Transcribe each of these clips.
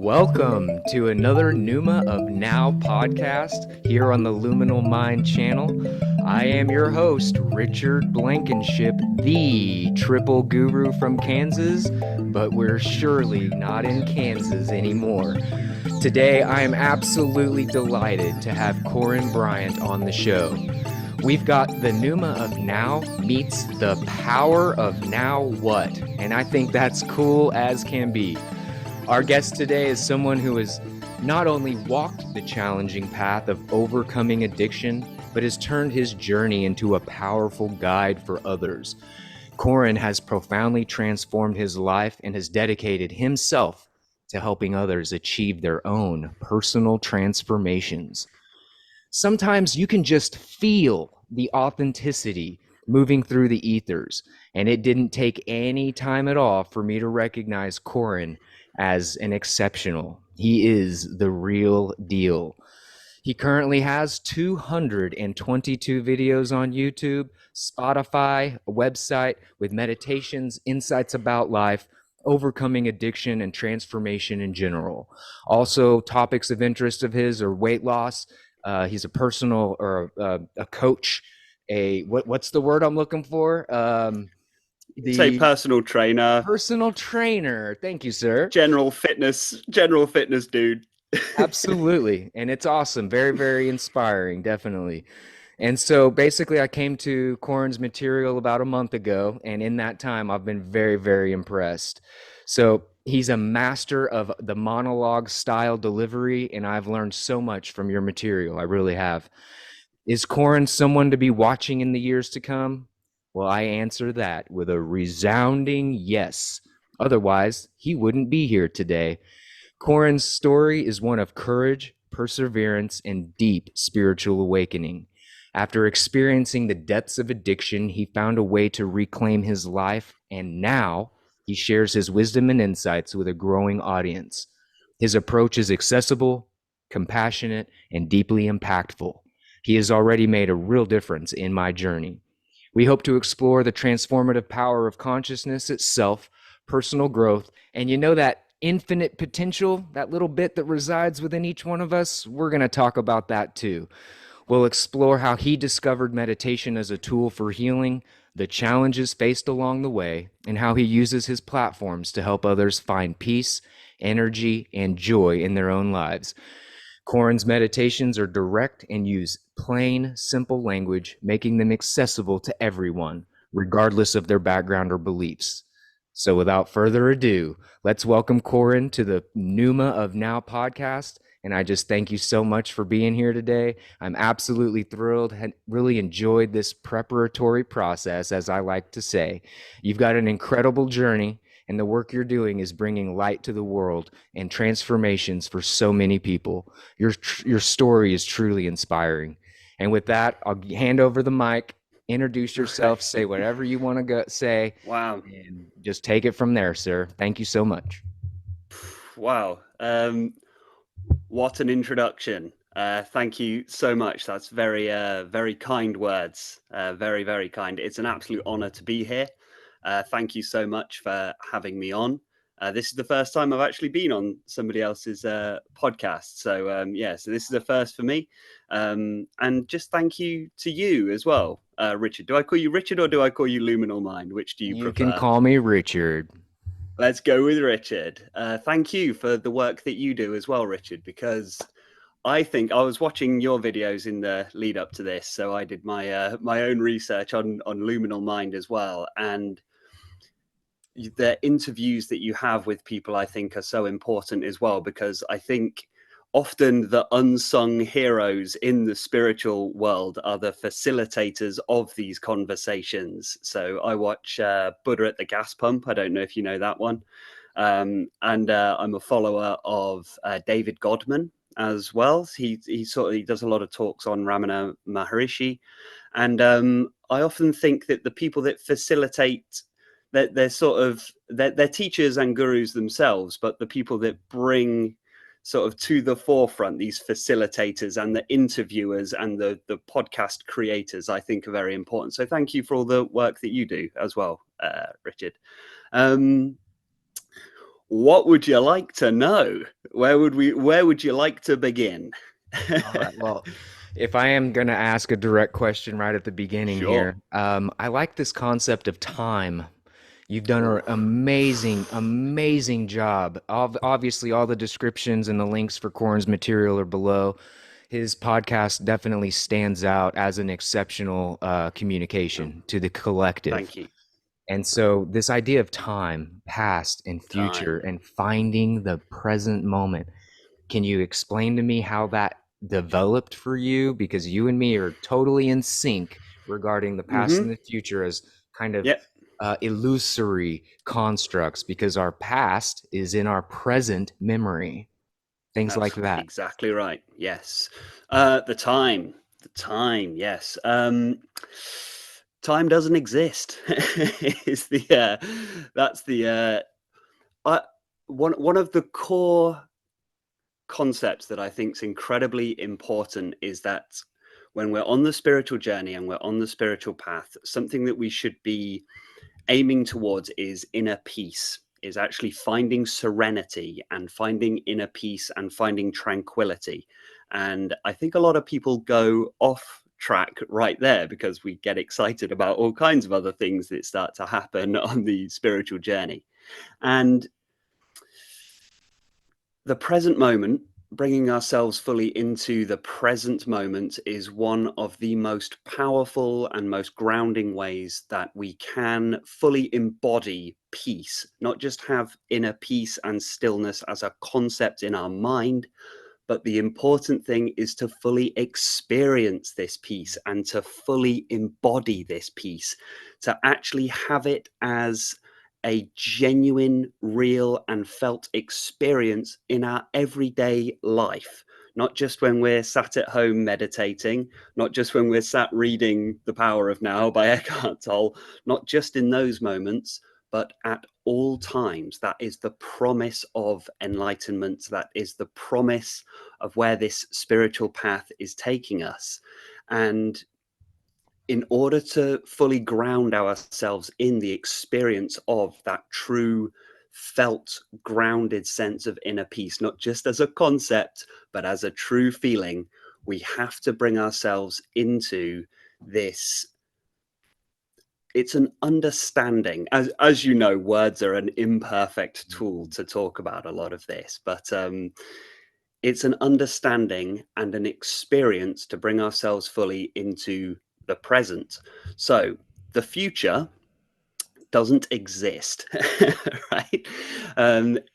Welcome to another Pneuma of Now podcast here on the Luminal Mind channel. I am your host, Richard Blankenship, the triple guru from Kansas, but we're surely not in Kansas anymore. Today, I am absolutely delighted to have Corin Bryant on the show. We've got the Pneuma of Now meets the power of now what, and I think that's cool as can be. Our guest today is someone who has not only walked the challenging path of overcoming addiction, but has turned his journey into a powerful guide for others. Corin has profoundly transformed his life and has dedicated himself to helping others achieve their own personal transformations. Sometimes you can just feel the authenticity moving through the ethers, and it didn't take any time at all for me to recognize Corin as an exceptional. He is the real deal. He currently has 222 videos on YouTube, Spotify, a website with meditations, insights about life, overcoming addiction, and transformation in general. Also, topics of interest of his are weight loss. He's a personal or a coach. What's the word I'm looking for? Say personal trainer. Personal trainer. Thank you, sir. General fitness dude. Absolutely. And it's awesome. Very, very inspiring, definitely. And so basically I came to Corin's material about a month ago, and in that time I've been very, very impressed. So he's a master of the monologue style delivery, and I've learned so much from your material. I really have. Is Corin someone to be watching in the years to come? Well, I answer that with a resounding yes. Otherwise, he wouldn't be here today. Corin's story is one of courage, perseverance, and deep spiritual awakening. After experiencing the depths of addiction, he found a way to reclaim his life, and now he shares his wisdom and insights with a growing audience. His approach is accessible, compassionate, and deeply impactful. He has already made a real difference in my journey. We hope to explore the transformative power of consciousness itself, personal growth, and that infinite potential, that little bit that resides within each one of us. We're going to talk about that too. We'll explore how he discovered meditation as a tool for healing, the challenges faced along the way, and how he uses his platforms to help others find peace, energy, and joy in their own lives. Corin's meditations are direct and use plain, simple language, making them accessible to everyone, regardless of their background or beliefs. So without further ado, let's welcome Corin to the Pneuma of Now podcast. And I just thank you so much for being here today. I'm absolutely thrilled, had really enjoyed this preparatory process, as I like to say. You've got an incredible journey, and the work you're doing is bringing light to the world and transformations for so many people. Your story is truly inspiring. And with that, I'll hand over the mic. Introduce yourself, say whatever you want to say. Wow. And just take it from there, sir. Thank you so much. Wow. What an introduction. Thank you so much. That's very, very kind words. Very, very kind. It's an absolute honor to be here. Thank you so much for having me on. This is the first time I've actually been on somebody else's podcast. So so this is a first for me. And just thank you to you as well, Richard. Do I call you Richard or do I call you Luminal Mind? Which do you prefer? You can call me Richard. Let's go with Richard. Thank you for the work that you do as well, Richard, because I think I was watching your videos in the lead up to this. So I did my my own research on Luminal Mind as well. And the interviews that you have with people, I think, are so important as well, because I think often the unsung heroes in the spiritual world are the facilitators of these conversations. So I watch Buddha at the Gas Pump. I don't know if you know that one. And I'm a follower of David Godman as well. He does a lot of talks on Ramana Maharishi. And I often think that the people that facilitate, they're teachers and gurus themselves, but the people that bring sort of to the forefront these facilitators and the interviewers and the podcast creators, I think, are very important. So thank you for all the work that you do as well, Richard. what would you like to know? Where would you like to begin? All right. Well, if I am going to ask a direct question right at the beginning Sure. here, I like this concept of time. You've done an Oh, amazing, amazing job. Obviously, all the descriptions and the links for Corin's material are below. His podcast definitely stands out as an exceptional oh, communication to the collective. thank you. And so, this idea of time, past and future, Time. and finding the present moment, can you explain to me how that developed for you? Because you and me are totally in sync regarding the past and Mm-hmm. the future as kind of Yep. illusory constructs, because our past is in our present memory. Things like That's that. exactly right. Yes. The time. The time. Yes. Time doesn't exist. Is the that's the one of the core concepts that I think is incredibly important is that when we're on the spiritual journey and we're on the spiritual path, something that we should be aiming towards is inner peace, is actually finding serenity and finding inner peace and finding tranquility. And I think a lot of people go off track right there because we get excited about all kinds of other things that start to happen on the spiritual journey. And the present moment, bringing ourselves fully into the present moment, is one of the most powerful and most grounding ways that we can fully embody peace, not just have inner peace and stillness as a concept in our mind, but the important thing is to fully experience this peace and to fully embody this peace, to actually have it as a genuine, real, and felt experience in our everyday life. Not just when we're sat at home meditating, not just when we're sat reading The Power of Now by Eckhart Tolle, not just in those moments, but at all times. That is the promise of enlightenment. That is the promise of where this spiritual path is taking us. And in order to fully ground ourselves in the experience of that true felt grounded sense of inner peace, not just as a concept but as a true feeling, we have to bring ourselves into this. It's an understanding, as you know, words are an imperfect tool to talk about a lot of this, but it's an understanding and an experience to bring ourselves fully into the present. So the future doesn't exist, right?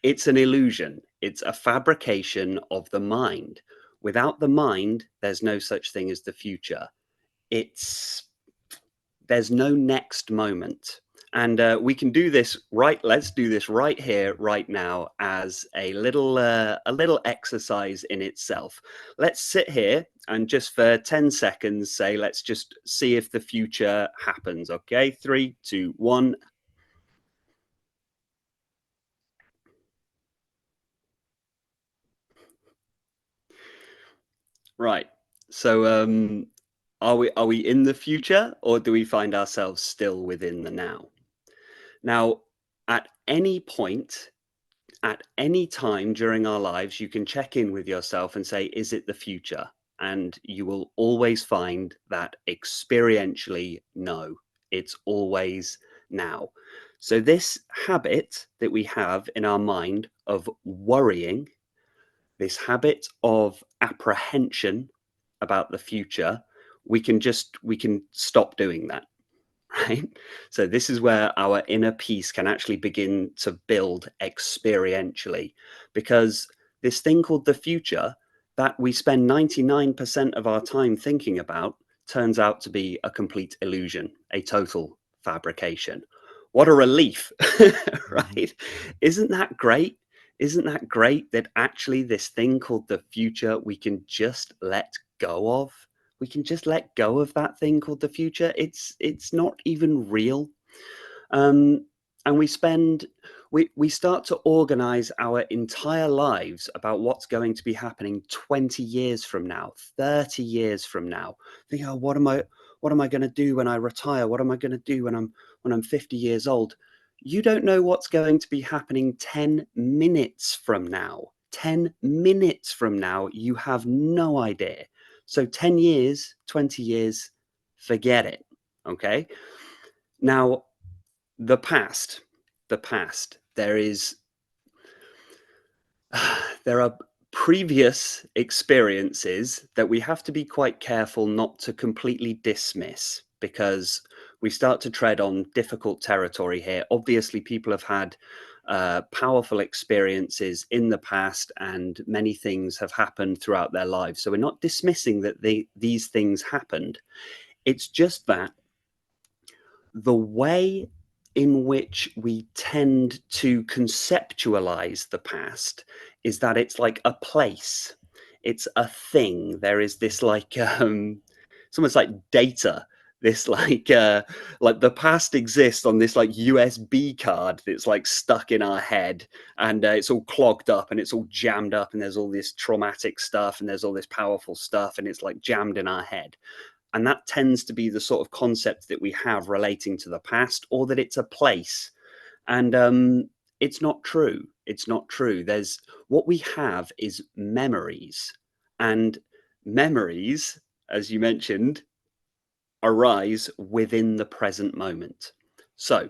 It's an illusion. It's a fabrication of the mind. Without the mind, there's no such thing as the future. It's There's no next moment. And we can do this right. Let's do this right here, right now, as a little exercise in itself. Let's sit here and just for 10 seconds say, let's just see if the future happens. Okay, 3, 2, 1. Right. So, are we in the future, or do we find ourselves still within the now? Now, at any point, at any time during our lives, you can check in with yourself and say, is it the future? And you will always find that experientially, no, it's always now. So, this habit that we have in our mind of worrying, this habit of apprehension about the future, we can stop doing that. Right? So this is where our inner peace can actually begin to build experientially, because this thing called the future that we spend 99% of our time thinking about turns out to be a complete illusion, a total fabrication. What a relief, Mhm. right? Isn't that great? Isn't that great that actually this thing called the future we can just let go of? We can just let go of that thing called the future. It's not even real. And we start to organize our entire lives about what's going to be happening 20 years from now, 30 years from now. Think, oh, what am I going to do when I retire? What am I going to do when I'm 50 years old? You don't know what's going to be happening 10 minutes from now. 10 minutes from now, you have no idea. So 10 years, 20 years, forget it. Okay. Now, the past, there is, there are previous experiences that we have to be quite careful not to completely dismiss, because we start to tread on difficult territory here. Obviously, people have had powerful experiences in the past, and many things have happened throughout their lives. So we're not dismissing that these things happened. It's just that the way in which we tend to conceptualize the past is that it's like a place, it's a thing. There is this like it's almost like data, this like the past exists on this like USB card that's like stuck in our head, and it's all clogged up and it's all jammed up, and there's all this traumatic stuff and there's all this powerful stuff, and it's like jammed in our head. And that tends to be the sort of concept that we have relating to the past, or that it's a place. And it's not true. It's not true. There's what we have is memories. And memories, as you mentioned, arise within the present moment. So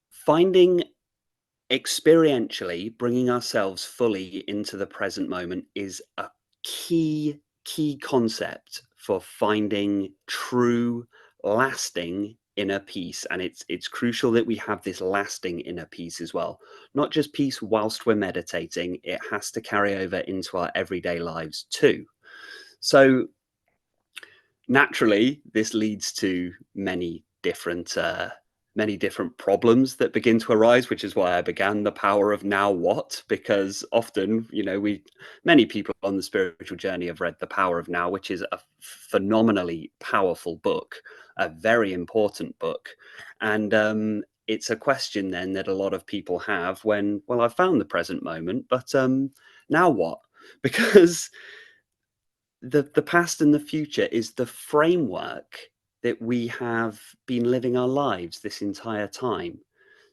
finding experientially, bringing ourselves fully into the present moment is a key concept for finding true lasting inner peace. And it's crucial that we have this lasting inner peace as well, not just peace whilst we're meditating. It has to carry over into our everyday lives too. So naturally, this leads to many different problems that begin to arise, which is why I began the power of now what, because often, many people on the spiritual journey have read The Power of Now, which is a phenomenally powerful book, a very important book. And it's a question then that a lot of people have when, well, I've found the present moment, but now what? Because the past and the future is the framework that we have been living our lives this entire time.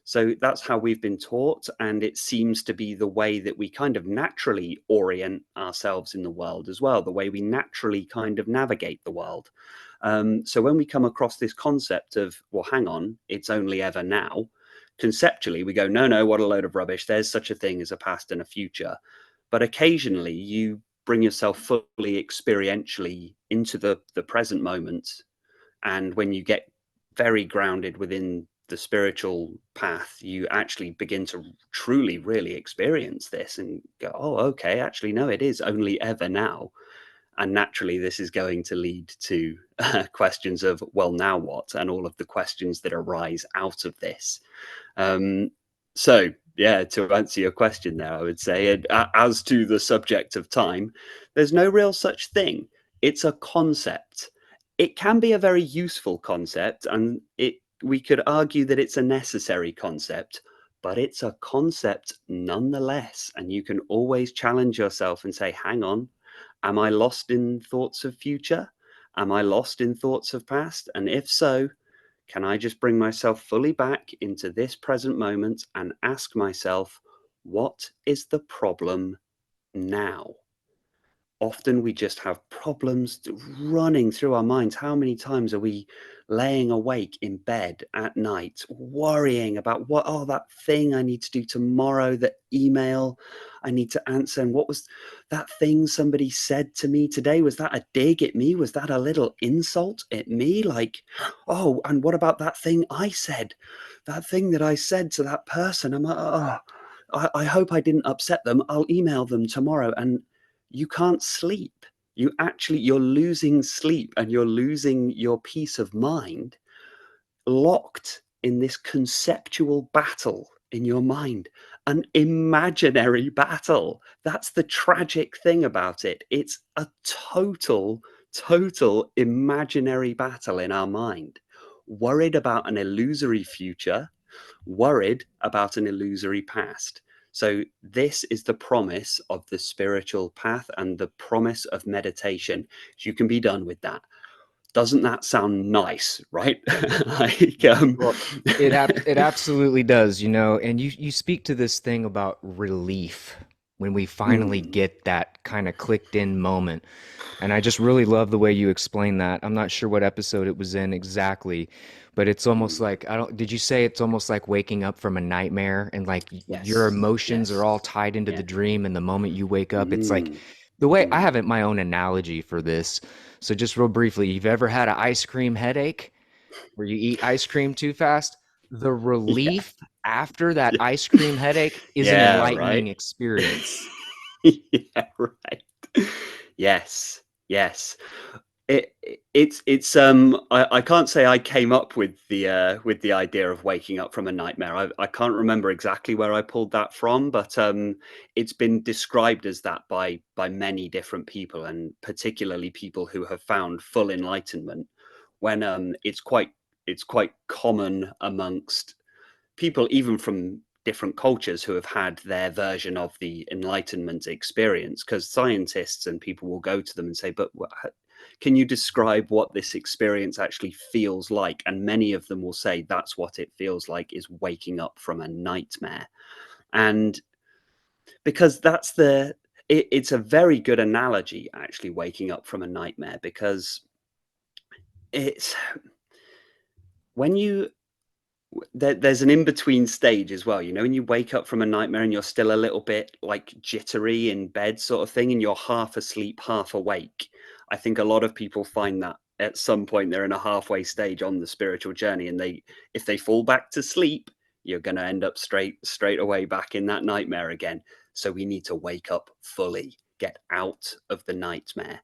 So that's how we've been taught, and it seems to be the way that we kind of naturally orient ourselves in the world as well, the way we naturally kind of navigate the world. So when we come across this concept of, well, hang on, it's only ever now, conceptually we go, no, what a load of rubbish. There's such a thing as a past and a future. But occasionally you bring yourself fully experientially into the present moment. And when you get very grounded within the spiritual path, you actually begin to truly, really experience this and go, oh, okay, actually, no, it is only ever now. And naturally, this is going to lead to questions of, well, now what? And all of the questions that arise out of this. So, yeah, to answer your question there, I would say, as to the subject of time, there's no real such thing. It's a concept. It can be a very useful concept, and we could argue that it's a necessary concept, but it's a concept nonetheless. And you can always challenge yourself and say, hang on, am I lost in thoughts of future? Am I lost in thoughts of past? And if so, can I just bring myself fully back into this present moment and ask myself, what is the problem now? Often we just have problems running through our minds. How many times are we laying awake in bed at night, worrying about that thing I need to do tomorrow, the email I need to answer, and what was that thing somebody said to me today? Was that a dig at me? Was that a little insult at me? Like, oh, and what about that thing I said? That thing that I said to that person? I'm like, oh, I hope I didn't upset them. I'll email them tomorrow. And you can't sleep. You're losing sleep, and you're losing your peace of mind, locked in this conceptual battle in your mind, an imaginary battle. That's the tragic thing about it. It's a total imaginary battle in our mind, worried about an illusory future, worried about an illusory past. So this is the promise of the spiritual path and the promise of meditation. You can be done with that. Doesn't that sound nice, right? like, Well, it absolutely does, you know, and you speak to this thing about relief when we finally mm, get that kind of clicked in moment. And I just really love the way you explain that. I'm not sure what episode it was in exactly, but it's almost mm, like, I don't, did you say it's almost like waking up from a nightmare and like your yes, emotions are yes, all tied into the yeah. dream and the moment you wake up, it's like Mm, the way I have mm. it my own analogy for this. So just real briefly, you've ever had an ice cream headache where you eat ice cream too fast? The Yeah, relief after that yeah, ice cream headache is an yeah, right. enlightening experience. yeah, right. Yes, yes. I can't say I came up with the idea of waking up from a nightmare. I can't remember exactly where I pulled that from, but it's been described as that by many different people, and particularly people who have found full enlightenment. When it's quite common amongst people, even from different cultures, who have had their version of the enlightenment experience, because scientists and people will go to them and say, but can you describe what this experience actually feels like? And many of them will say that's what it feels like, is waking up from a nightmare. And because it's a very good analogy, actually, waking up from a nightmare, because it's when you there's an in-between stage as well, you know, when you wake up from a nightmare and you're still a little bit like jittery in bed sort of thing, and you're half asleep, half awake. I think a lot of people find that at some point they're in a halfway stage on the spiritual journey, and if they fall back to sleep, you're going to end up straight away back in that nightmare again. So we need to wake up fully, get out of the nightmare.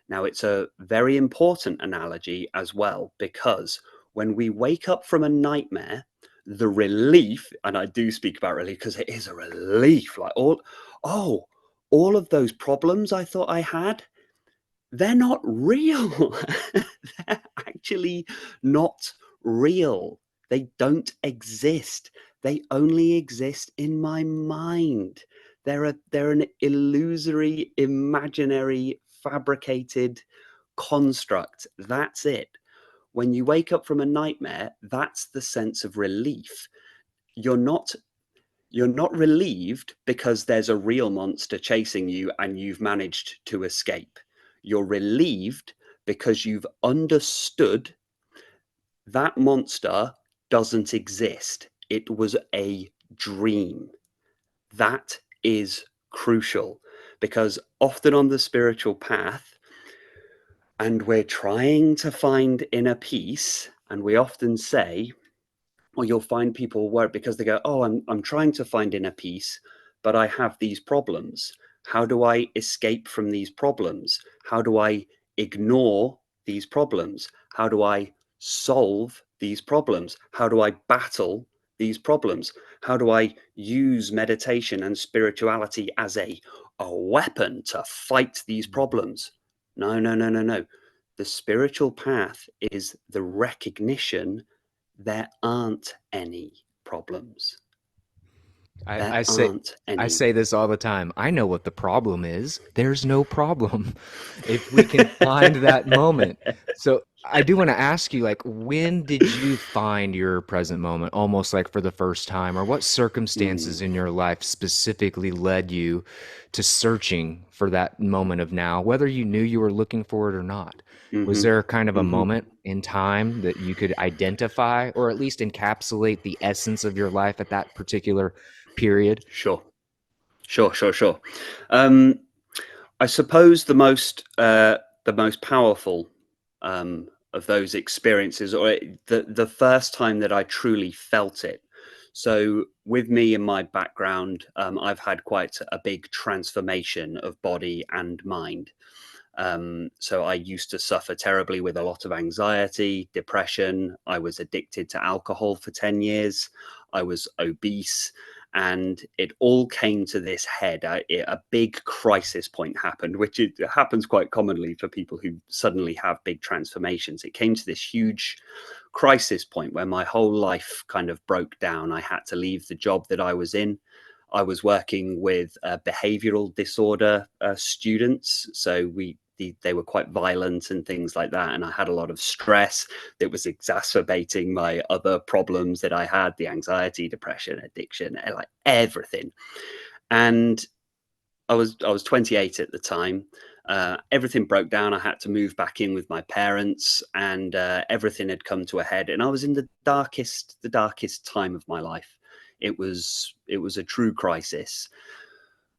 Now, it's a very important analogy as well, because when we wake up from a nightmare, the relief, and I do speak about relief because it is a relief, like oh, all of those problems I thought I had, they're not real. They're actually not real. They don't exist. They only exist in my mind. They're an illusory, imaginary, fabricated construct. That's it. When you wake up from a nightmare, that's the sense of relief. You're not you're not relieved because there's a real monster chasing you and you've managed to escape. You're relieved because you've understood that monster doesn't exist. It was a dream. That is crucial, because often on the spiritual path, and we're trying to find inner peace, and we often say, or you'll find people work because they go, oh, I'm trying to find inner peace, but I have these problems. How do I escape from these problems? How do I ignore these problems? How do I solve these problems? How do I battle these problems? How do I use meditation and spirituality as a weapon to fight these problems? No, no, no, no, no. The spiritual path is the recognition there aren't any problems. I, There I say aren't I any. say this all the time. I know what the problem is. There's no problem if we can find that moment. So I do want to ask you, like, when did you find your present moment, almost like for the first time, or what circumstances Mm, in your life specifically led you to searching for that moment of now, whether you knew you were looking for it or not? Was mm-hmm, there kind of a mm-hmm. moment in time that you could identify or at least encapsulate the essence of your life at that particular period? Sure, sure, sure, sure. Um, I suppose the most powerful of those experiences, or the first time that I truly felt it. So, with me and my background, I've had quite a big transformation of body and mind. So I used to suffer terribly with a lot of anxiety, depression. I was addicted to alcohol for 10 years. I was obese. And it all came to this head. A big crisis point happened, which it happens quite commonly for people who suddenly have big transformations. It came to this huge crisis point where my whole life kind of broke down. I had to leave the job that I was in. I was working with behavioral disorder students. So they were quite violent and things like that. And I had a lot of stress that was exacerbating my other problems that I had, the anxiety, depression, addiction, like everything. And I was 28 at the time. Everything broke down. I had to move back in with my parents, and everything had come to a head. And I was in the darkest time of my life. It was a true crisis.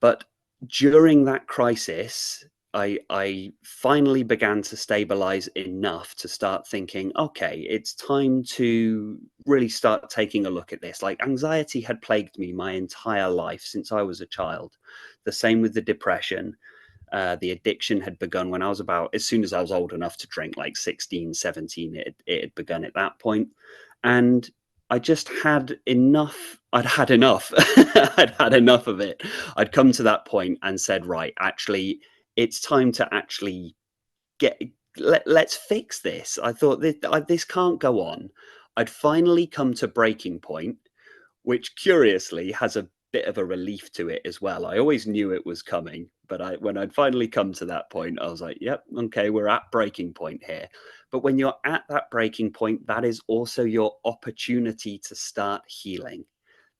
But during that crisis, I finally began to stabilize enough to start thinking, okay, it's time to really start taking a look at this. Like, anxiety had plagued me my entire life since I was a child. The same with the depression. The addiction had begun when I was as soon as I was old enough to drink, like 16, 17, it had begun at that point. And I just had enough. I'd had enough. I'd had enough of it. I'd come to that point and said, right, actually, it's time to actually let's fix this. I thought this can't go on. I'd finally come to breaking point, which curiously has a bit of a relief to it as well. I always knew it was coming, but when I'd finally come to that point, I was like, yep, okay, we're at breaking point here. But when you're at that breaking point, that is also your opportunity to start healing.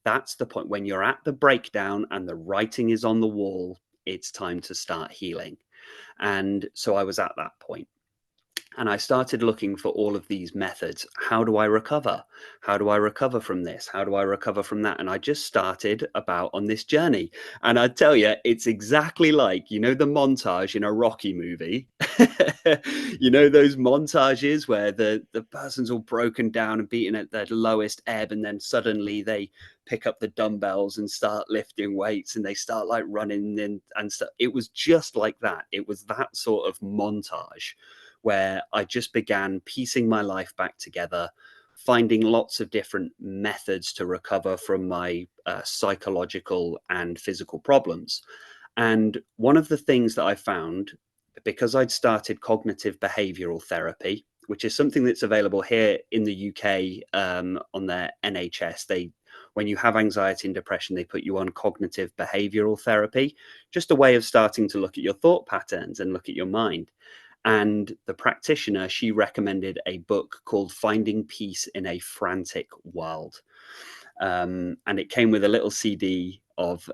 That's the point. When you're at the breakdown and the writing is on the wall, it's time to start healing. And so I was at that point. And I started looking for all of these methods. How do I recover? How do I recover from this? How do I recover from that? And I just started about on this journey. And I tell you, it's exactly like, the montage in a Rocky movie. Those montages where the person's all broken down and beaten at their lowest ebb, and then suddenly they pick up the dumbbells and start lifting weights, and they start like running and stuff. It was just like that. It was that sort of montage where I just began piecing my life back together, finding lots of different methods to recover from my psychological and physical problems. And one of the things that I found, because I'd started cognitive behavioral therapy, which is something that's available here in the UK on their NHS, when you have anxiety and depression, they put you on cognitive behavioral therapy, just a way of starting to look at your thought patterns and look at your mind. And the practitioner, she recommended a book called Finding Peace in a Frantic World. And it came with a little CD of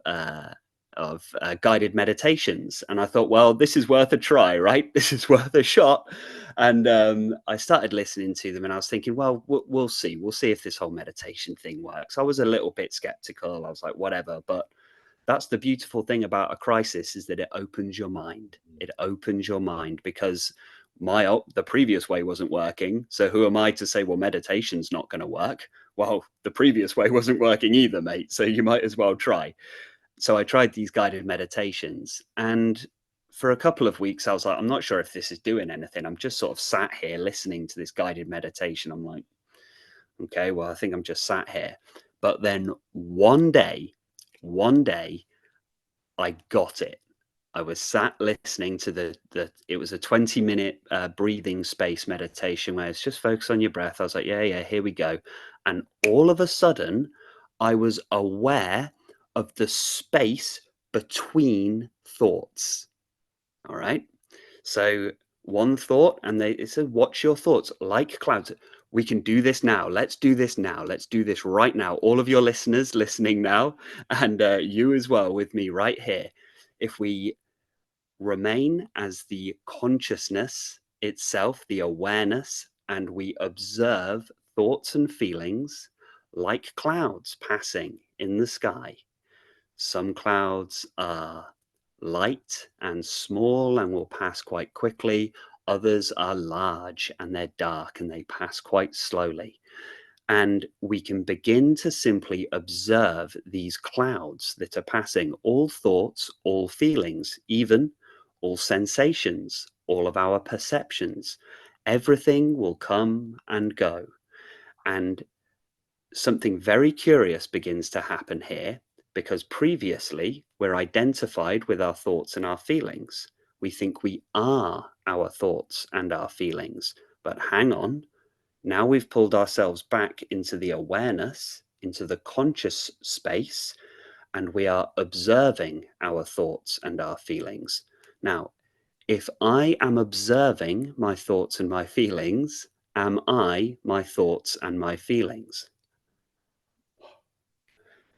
guided meditations. And I thought, well, this is worth a try, right? This is worth a shot. And I started listening to them, and I was thinking, well, we'll see. We'll see if this whole meditation thing works. I was a little bit skeptical. I was like, whatever. But that's the beautiful thing about a crisis, is that it opens your mind. It opens your mind, because the previous way wasn't working. So who am I to say, well, meditation's not going to work? Well, the previous way wasn't working either, mate. So you might as well try. So I tried these guided meditations, and for a couple of weeks, I was like, I'm not sure if this is doing anything. I'm just sort of sat here listening to this guided meditation. I'm like, okay, well, I think I'm just sat here. But then one day, I got it. I was sat listening to it was a 20-minute breathing space meditation where it's just focus on your breath. I was like, yeah, here we go. And all of a sudden, I was aware of the space between thoughts. All right. So one thought, and it said, watch your thoughts like clouds. We can do this now. Let's do this now. Let's do this right now. All of your listeners listening now, and you as well with me right here. If we remain as the consciousness itself, the awareness, and we observe thoughts and feelings like clouds passing in the sky. Some clouds are light and small and will pass quite quickly. Others are large and they're dark and they pass quite slowly. And we can begin to simply observe these clouds that are passing, all thoughts, all feelings, even all sensations, all of our perceptions. Everything will come and go. And something very curious begins to happen here, because previously we're identified with our thoughts and our feelings. We think we are our thoughts and our feelings. But hang on, now we've pulled ourselves back into the awareness, into the conscious space, and we are observing our thoughts and our feelings. Now, If I am observing my thoughts and my feelings, am I my thoughts and my feelings?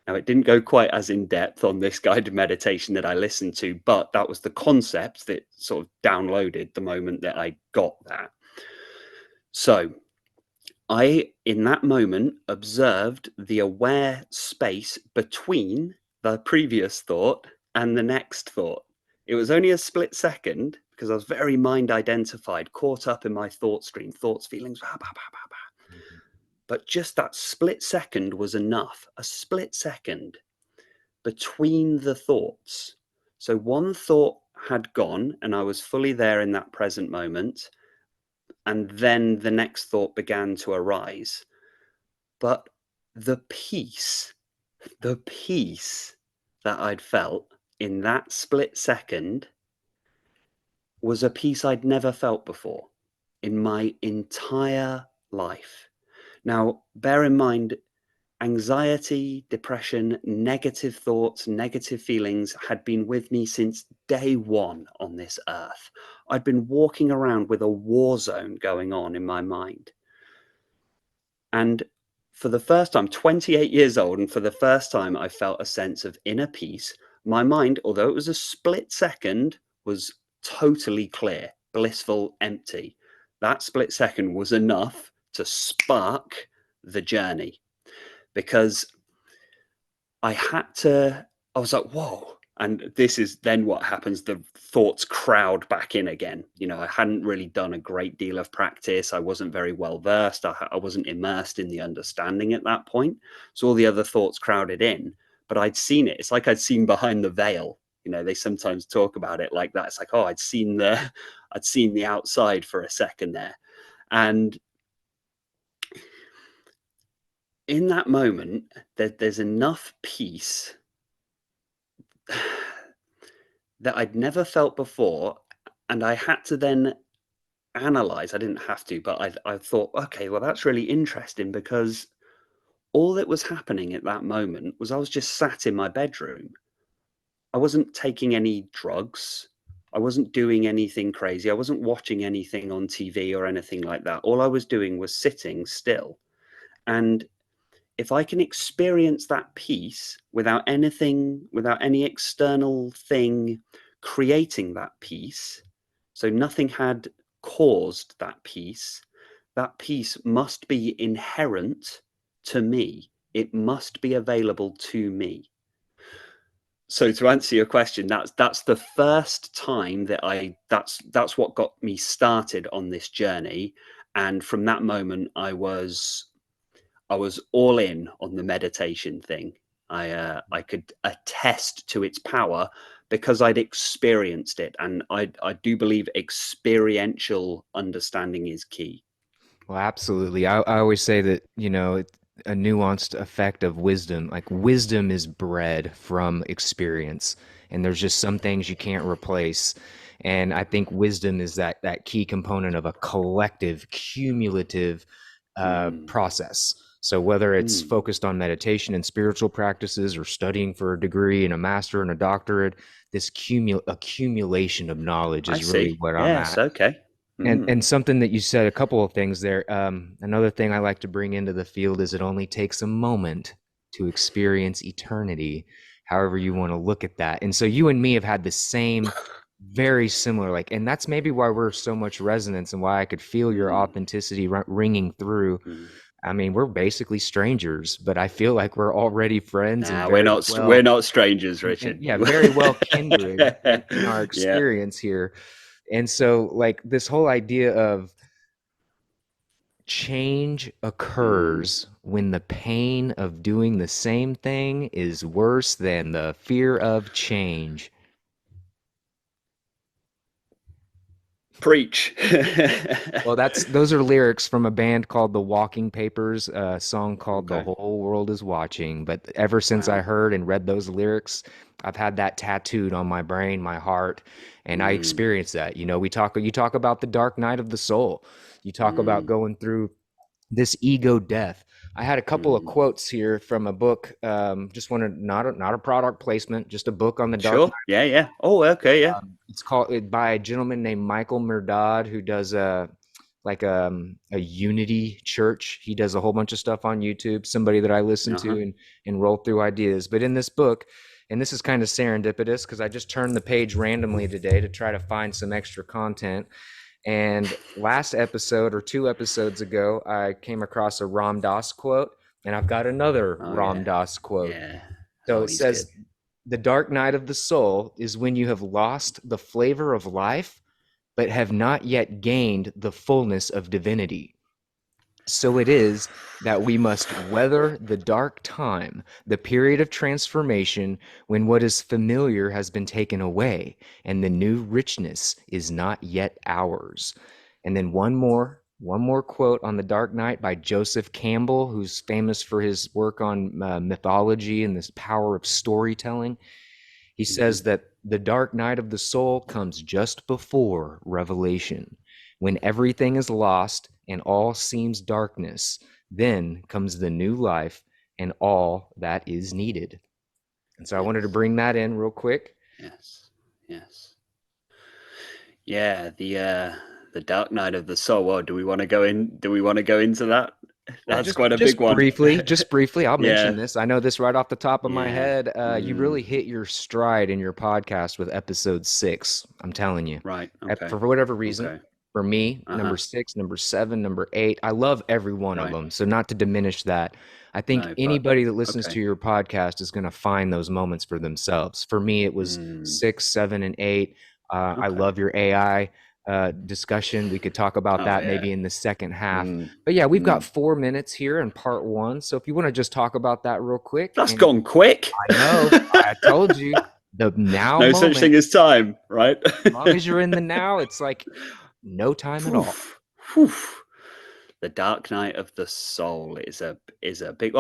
Now, it didn't go quite as in depth on this guided meditation that I listened to, but that was the concept that sort of downloaded the moment that I got that. So I, in that moment, observed the aware space between the previous thought and the next thought. It was only a split second because I was very mind identified, caught up in my thought stream, thoughts, feelings, bah, bah, bah, bah, bah. But just that split second was enough, a split second between the thoughts. So one thought had gone and I was fully there in that present moment. And then the next thought began to arise. But the peace that I'd felt in that split second was a peace I'd never felt before in my entire life. Now, bear in mind, anxiety, depression, negative thoughts, negative feelings had been with me since day one on this earth. I'd been walking around with a war zone going on in my mind. And for the first time, 28 years old, and for the first time, I felt a sense of inner peace. My mind, although it was a split second, was totally clear, blissful, empty. That split second was enough to spark the journey because I was like, whoa. And this is then what happens. The thoughts crowd back in again. You know, I hadn't really done a great deal of practice. I wasn't very well versed. I wasn't immersed in the understanding at that point. So all the other thoughts crowded in, but I'd seen it. It's like I'd seen behind the veil. You know, they sometimes talk about it like that. It's like, oh, I'd seen the outside for a second there. And in that moment, there's enough peace that I'd never felt before. And I had to then analyze. I didn't have to, but I thought, okay, well, that's really interesting because all that was happening at that moment was I was just sat in my bedroom. I wasn't taking any drugs. I wasn't doing anything crazy. I wasn't watching anything on TV or anything like that. All I was doing was sitting still. And if I can experience that peace without anything, without any external thing creating that peace, so nothing had caused that peace must be inherent to me. It must be available to me. So to answer your question, that's the first time that that's what got me started on this journey. And from that moment, I was all in on the meditation thing. I could attest to its power because I'd experienced it, and I do believe experiential understanding is key. Well, absolutely. I always say that, it's a nuanced effect of wisdom. Like wisdom is bred from experience, and there's just some things you can't replace. And I think wisdom is that key component of a collective, cumulative Mm, process. So whether it's mm, focused on meditation and spiritual practices or studying for a degree and a master and a doctorate, this accumulation of knowledge I is really see. where I'm Yes. at. Okay. And Mm, something that you said, a couple of things there. Another thing I like to bring into the field is it only takes a moment to experience eternity, however you want to look at that. And so you and me have had the same, very similar, like, and that's maybe why we're so much resonance and why I could feel your mm, authenticity ringing through. mm. I mean, we're basically strangers, but I feel like we're already friends and Nah, very we're well, not strangers, and Richard. yeah, very well kindred in our Yeah. experience here. And so, like, this whole idea of change Mm. occurs when the pain of doing the same thing is worse than the fear of change. Preach. Well, those are lyrics from a band called The Walking Papers, a song called The Okay. Whole World Is Watching. But ever since I Wow. heard and read those lyrics, I've had that tattooed on my brain, my heart, and I Mm, experience that. You talk about the dark night of the soul. You talk about mm, going through this ego death. I had a couple of Mm. quotes here from a book. Just wanted not a product placement, just a book on the dark Sure. Yeah. Yeah. Oh, okay. Yeah. it's called by a gentleman named Michael Murdad, who does a Unity church. He does a whole bunch of stuff on YouTube. Somebody that I listen Uh-huh. to and roll through ideas. But in this book, and this is kind of serendipitous because I just turned the page randomly today to try to find some extra content. And last episode or 2 episodes ago, I came across a Ram Dass quote, and I've got another Oh, Ram yeah. Dass quote. Yeah. So Oh, it he's good. says, "The dark night of the soul is when you have lost the flavor of life, but have not yet gained the fullness of divinity. So it is that we must weather the dark time, the period of transformation when what is familiar has been taken away and the new richness is not yet ours." And then one more quote on the Dark Knight by Joseph Campbell, who's famous for his work on mythology and this power of storytelling. He says Mhm. that the dark night of the soul comes just before revelation. When everything is lost and all seems darkness, then comes the new life and all that is needed. And so I wanted to Yes. bring that in real quick. Yes. Yes. Yeah. The dark night of the soul. Well, do we want to go in? Do we want to go into that? Well, That's just quite a just big one. briefly, I'll mention Yeah. this. I know this right off the top of my Yeah. head. You Mm. really hit your stride in your podcast with episode 6. I'm telling you. Right. Okay. For whatever reason, Okay. for me, number Uh-huh. 6, number 7, number 8, I love every one of Right. them. So not to diminish that. I think No, but anybody that listens okay. to your podcast is going to find those moments for themselves. For me, it was Mm. 6, 7, and 8. I Okay. love your AI discussion. We could talk about Oh, that yeah. maybe in the second half. Mm. But yeah, we've got Mm. 4 minutes here in part 1. So if you want to just talk about that real quick, That's and gone quick. I know I told you the now No such moment, thing as time, right? as long as you're in the now, it's like no time at all. The dark night of the soul is a big.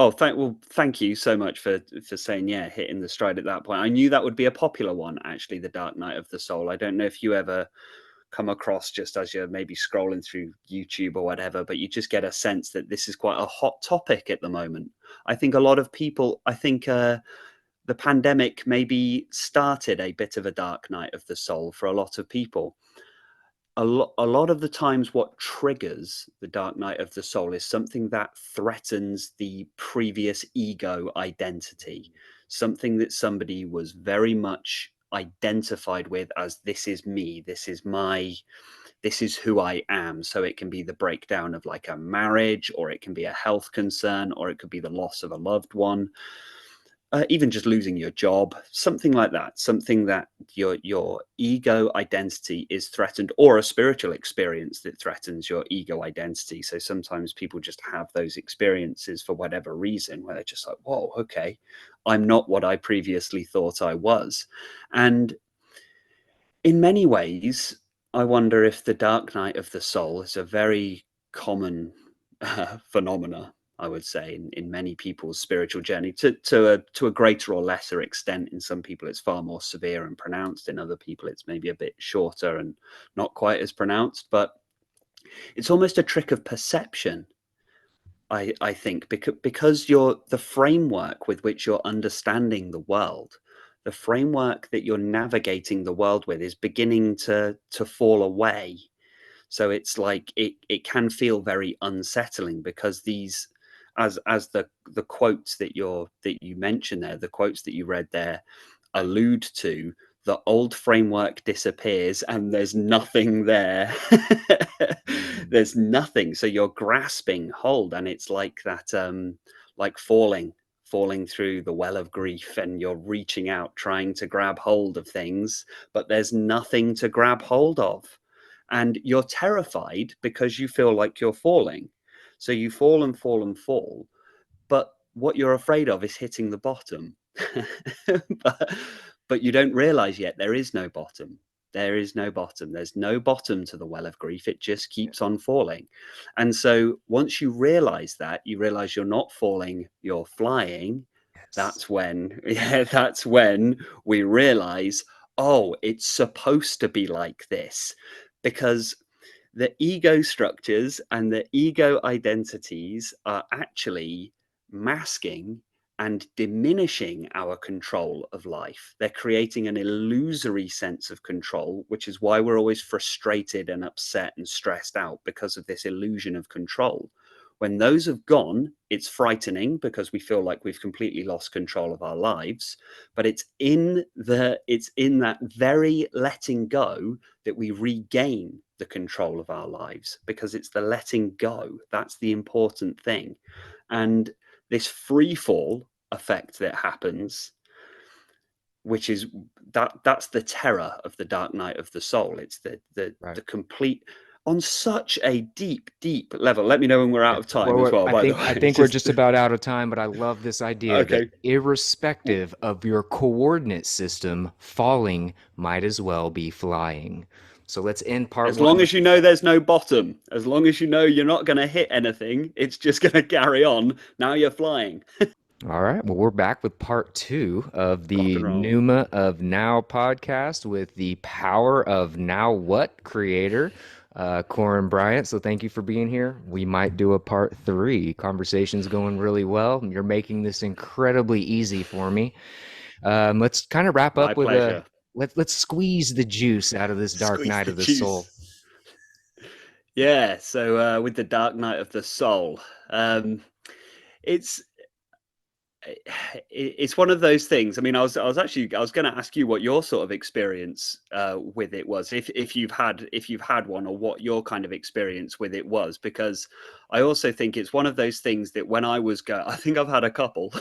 Thank you so much for saying, yeah, hitting the stride at that point. I knew that would be a popular one, actually. The dark night of the soul. I don't know if you ever come across, just as you're maybe scrolling through YouTube or whatever, but you just get a sense that this is quite a hot topic at the moment. I think a lot of people. I think the pandemic maybe started a bit of a dark night of the soul for a lot of people. A lot of the times what triggers the dark night of the soul is something that threatens the previous ego identity, something that somebody was very much identified with as, this is me, this is who I am. So it can be the breakdown of like a marriage, or it can be a health concern, or it could be the loss of a loved one, even just losing your job, something like that, something that your ego identity is threatened, or a spiritual experience that threatens your ego identity. So sometimes people just have those experiences for whatever reason, where they're just like, whoa, okay, I'm not what I previously thought I was. And in many ways, I wonder if the dark night of the soul is a very common phenomena, I would say, in many people's spiritual journey, to a greater or lesser extent. In some people, it's far more severe and pronounced. In other people, it's maybe a bit shorter and not quite as pronounced. But it's almost a trick of perception, I think, because the framework with which you're understanding the world, the framework that you're navigating the world with, is beginning to fall away. So it's like it can feel very unsettling, because these, as the quotes that you mentioned there, the quotes that you read there allude to, the old framework disappears and there's nothing there. There's nothing. So you're grasping hold, and it's like that, like falling through the well of grief, and you're reaching out trying to grab hold of things, but there's nothing to grab hold of. And you're terrified because you feel like you're falling. So you fall and fall and fall, but what you're afraid of is hitting the bottom. but, but you don't realize yet there is no bottom. There is no bottom. There's no bottom to the well of grief. It just keeps on falling. And so once you realize that, you realize you're not falling, you're flying. Yes. That's when, yeah, that's when we realize, oh, it's supposed to be like this. Because the ego structures and the ego identities are actually masking and diminishing our control of life. They're creating an illusory sense of control, which is why we're always frustrated and upset and stressed out, because of this illusion of control. When those have gone, it's frightening because we feel like we've completely lost control of our lives. But it's in that very letting go that we regain the control of our lives, because it's the letting go that's the important thing. And this free fall effect that happens, which is that's the terror of the dark night of the soul. It's Right. the complete, on such a deep level. Let me know when we're out Yeah. of time as Well, well, I by the think way. I It's think we're just just about out of time, but I love this idea that okay. irrespective of your coordinate system, falling might as well be flying. So let's end part As one long with as you know there's no bottom, as long as you know you're not going to hit anything, it's just going to carry on. Now you're flying. all right. Well, we're back with part two of Rock the and roll. Pneuma of Now podcast with the Power of Now What creator, Corin Bryant. So thank you for being here. We might do a part three. Conversation's going really well. You're making this incredibly easy for me. Let's kind of wrap My up with a pleasure. let's squeeze the juice out of this dark Squeeze night the of the soul. juice. Yeah. So with the dark night of the soul, it's it's one of those things. I mean, I was going to ask you what your sort of experience with it was, if you've had one, or what your kind of experience with it was, because I also think it's one of those things that when I was I think I've had a couple,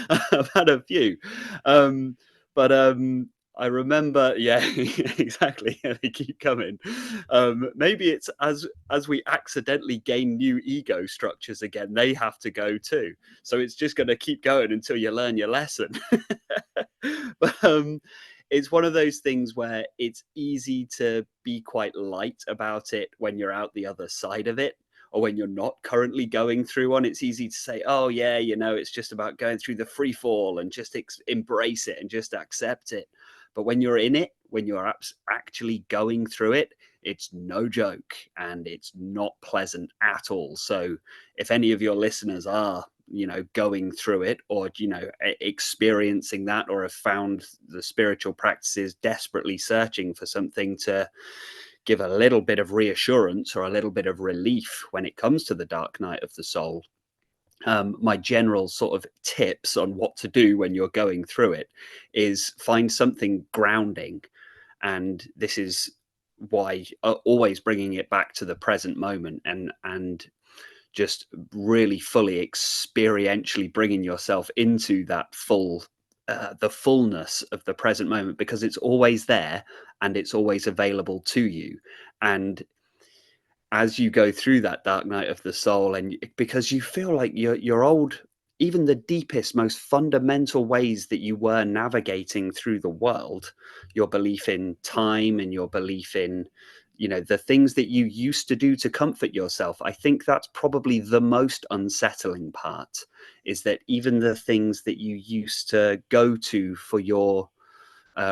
I've had a few, but I remember, yeah, exactly. They keep coming. Maybe it's as we accidentally gain new ego structures again, they have to go too. So it's just going to keep going until you learn your lesson. But it's one of those things where it's easy to be quite light about it when you're out the other side of it, or when you're not currently going through one. It's easy to say, oh yeah, it's just about going through the free fall and just embrace it and just accept it. But when you're in it, when you're actually going through it, it's no joke, and it's not pleasant at all. So if any of your listeners are going through it, or experiencing that, or have found the spiritual practices desperately searching for something to give a little bit of reassurance or a little bit of relief when it comes to the dark night of the soul, my general sort of tips on what to do when you're going through it is find something grounding. And this is why always bringing it back to the present moment, and just really fully experientially bringing yourself into that the fullness of the present moment, because it's always there and it's always available to you. And as you go through that dark night of the soul, and because you feel like your old, even the deepest, most fundamental ways that you were navigating through the world, your belief in time and your belief in the things that you used to do to comfort yourself, I think that's probably the most unsettling part, is that even the things that you used to go to for your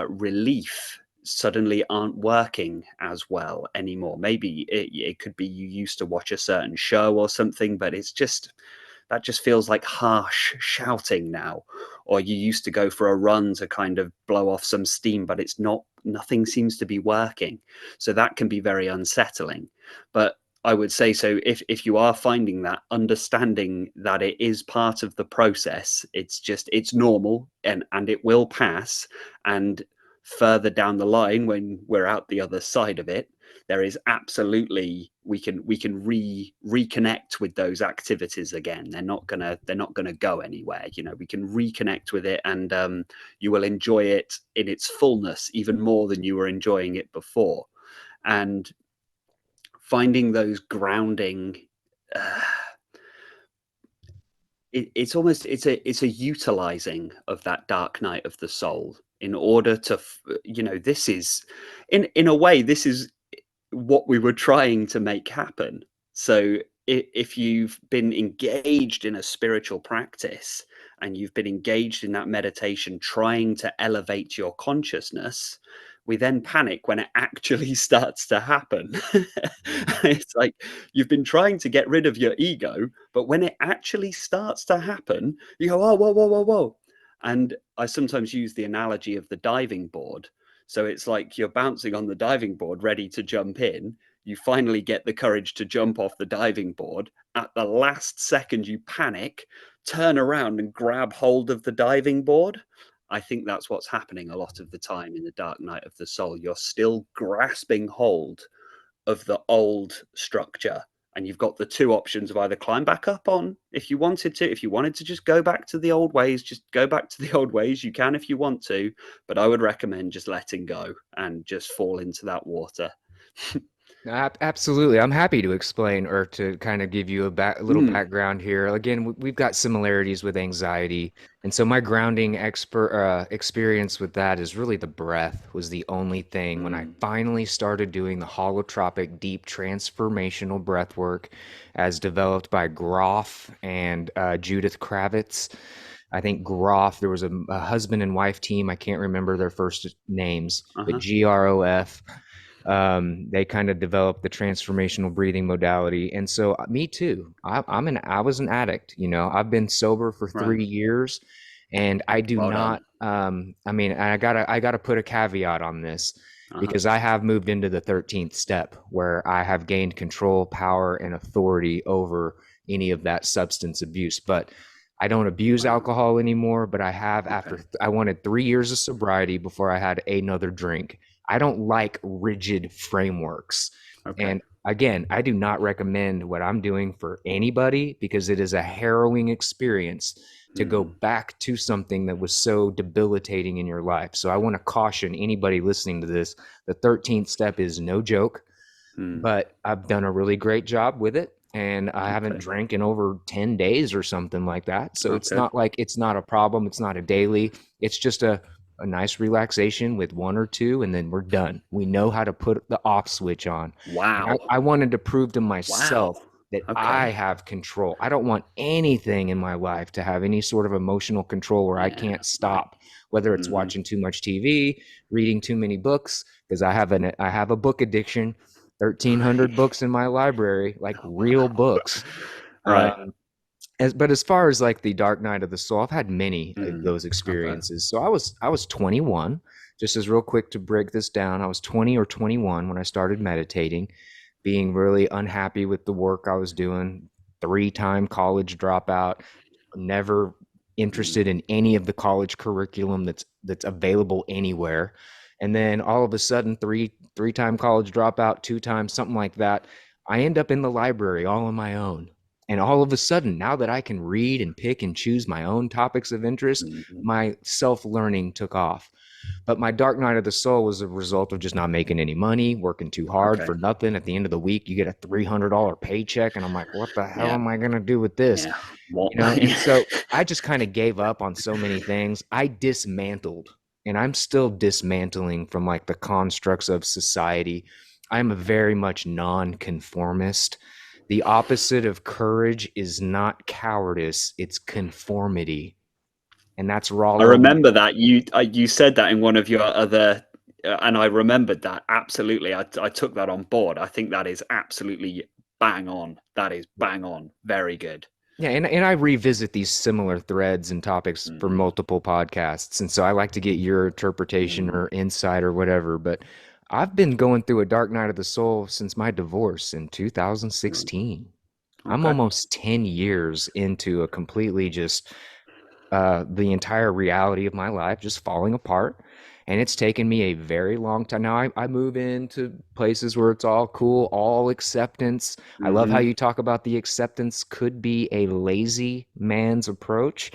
relief suddenly aren't working as well anymore. Maybe it could be you used to watch a certain show or something, but that just feels like harsh shouting now. Or you used to go for a run to kind of blow off some steam, but nothing seems to be working. So that can be very unsettling. But I would say, so if you are finding that, understanding that it is part of the process, it's normal, and it will pass. And further down the line, when we're out the other side of it, there is absolutely, we can reconnect with those activities again. They're not gonna go anywhere. We can reconnect with it, and you will enjoy it in its fullness even more than you were enjoying it before. And finding those grounding, uh, it's a utilizing of that dark night of the soul in order to this is, in a way, this is what we were trying to make happen. So if you've been engaged in a spiritual practice, and you've been engaged in that meditation trying to elevate your consciousness, we then panic when it actually starts to happen. It's like you've been trying to get rid of your ego, but when it actually starts to happen, you go, oh, whoa, whoa, whoa, whoa. And I sometimes use the analogy of the diving board. So it's like you're bouncing on the diving board, ready to jump in. You finally get the courage to jump off the diving board. At the last second, you panic, turn around and grab hold of the diving board. I think that's what's happening a lot of the time in the dark night of the soul. You're still grasping hold of the old structure, and you've got the two options of either climb back up on if you wanted to. If you wanted to just go back to the old ways, just go back to the old ways. You can if you want to, but I would recommend just letting go and just fall into that water. Absolutely. I'm happy to explain or to kind of give you a little Mm, background here. Again, we've got similarities with anxiety. And so my grounding experience with that is really the breath was the only thing when I mm, finally started doing the holotropic deep transformational breath work as developed by Groff and Judith Kravitz. I think Groff, there was a husband and wife team. I can't remember their first names, but uh-huh. Grof. They kind of developed the transformational breathing modality. And so me too. I was an addict, you know. I've been sober for Right. 3 years and I do Well done. not I mean, I gotta put a caveat on this Uh-huh. because I have moved into the 13th step where I have gained control, power, and authority over any of that substance abuse. But I don't abuse Wow. alcohol anymore, but I have Okay. after I wanted 3 years of sobriety before I had another drink. I don't like rigid frameworks. Okay. And again, I do not recommend what I'm doing for anybody because it is a harrowing experience to go Mm, back to something that was so debilitating in your life. So I want to caution anybody listening to this, the 13th step is no joke, mm, but I've done a really great job with it. And I haven't okay. drank in over 10 days or something like that. So Oh, it's good. not like it's not a problem. It's not a daily. It's just a nice relaxation with one or two, and then we're done. We know how to put the off switch on. And Wow. I wanted to prove to myself Wow. that I Okay. have control. I don't want anything in my life to have any sort of emotional control where I Yeah. can't Right. stop, whether it's Hmm. watching too much TV, reading too many books, because I have a book addiction. 1,300 books in my library, like Oh, real wow. books. Right. Um, but as far as like the dark night of the soul, I've had many of Mm, those okay. experiences. So I was 21. Just as real quick to break this down, I was 20 or 21 when I started meditating, being really unhappy with the work I was doing. Three-time college dropout, never Mm, interested in any of the college curriculum that's available anywhere. And then all of a sudden, three-time college dropout, two times, something like that. I end up in the library all on my own. And all of a sudden, now that I can read and pick and choose my own topics of interest, mhm. my self learning took off. But my dark night of the soul was a result of just not making any money, working too hard Okay. for nothing. At the end of the week, you get a $300 paycheck. And I'm like, what the hell Yeah. am I going to do with this? Yeah. What? You know, and so I just kind of gave up on so many things. I dismantled, and I'm still dismantling from like the constructs of society. I'm a very much non-conformist. The opposite of courage is not cowardice, it's conformity. And that's I Rollo. remember that you said that in one of your other, and I remembered that absolutely. I took that on board. I think that is absolutely bang on. That is bang on. Very good. Yeah, and I revisit these similar threads and topics for Mm, multiple podcasts. And so I like to get your interpretation mm, or insight or whatever. But I've been going through a dark night of the soul since my divorce in mm. 2016. I'm Okay. almost 10 years into a completely just the entire reality of my life just falling apart. And it's taken me a very long time. Now I move into places where it's all cool, all acceptance. I love how Hmm. you talk about the acceptance could be a lazy man's approach,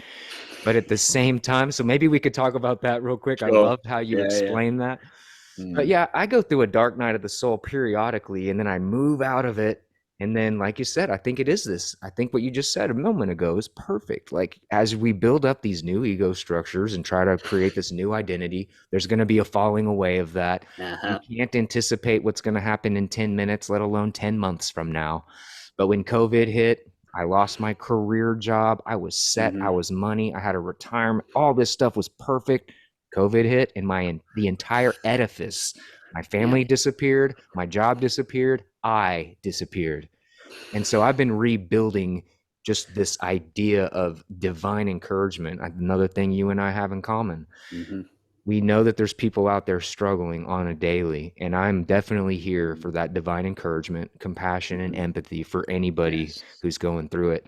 but at the same time, so maybe we could talk about that real quick. I Sure. loved how you Yeah. Yeah. explained that. But Mm, yeah, I go through a dark night of the soul periodically, and then I move out of it. And then, like you said, I think it is this. I think what you just said a moment ago is perfect. Like, as we build up these new ego structures and try to create this new identity, there's going to be a falling away of that. You uh-huh. can't anticipate what's going to happen in 10 minutes, let alone 10 months from now. But when COVID hit, I lost my career job. I was set. I Hmm. was money. I had a retirement. All this stuff was perfect. COVID hit, and the entire edifice, my Yeah. family disappeared, my job disappeared, I disappeared. And so I've been rebuilding just this idea of divine encouragement. Another thing you and I have in common. Hmm. We know that there's people out there struggling on a daily, and I'm definitely here for that divine encouragement, compassion, and Hmm. empathy for anybody Yes. who's going through it.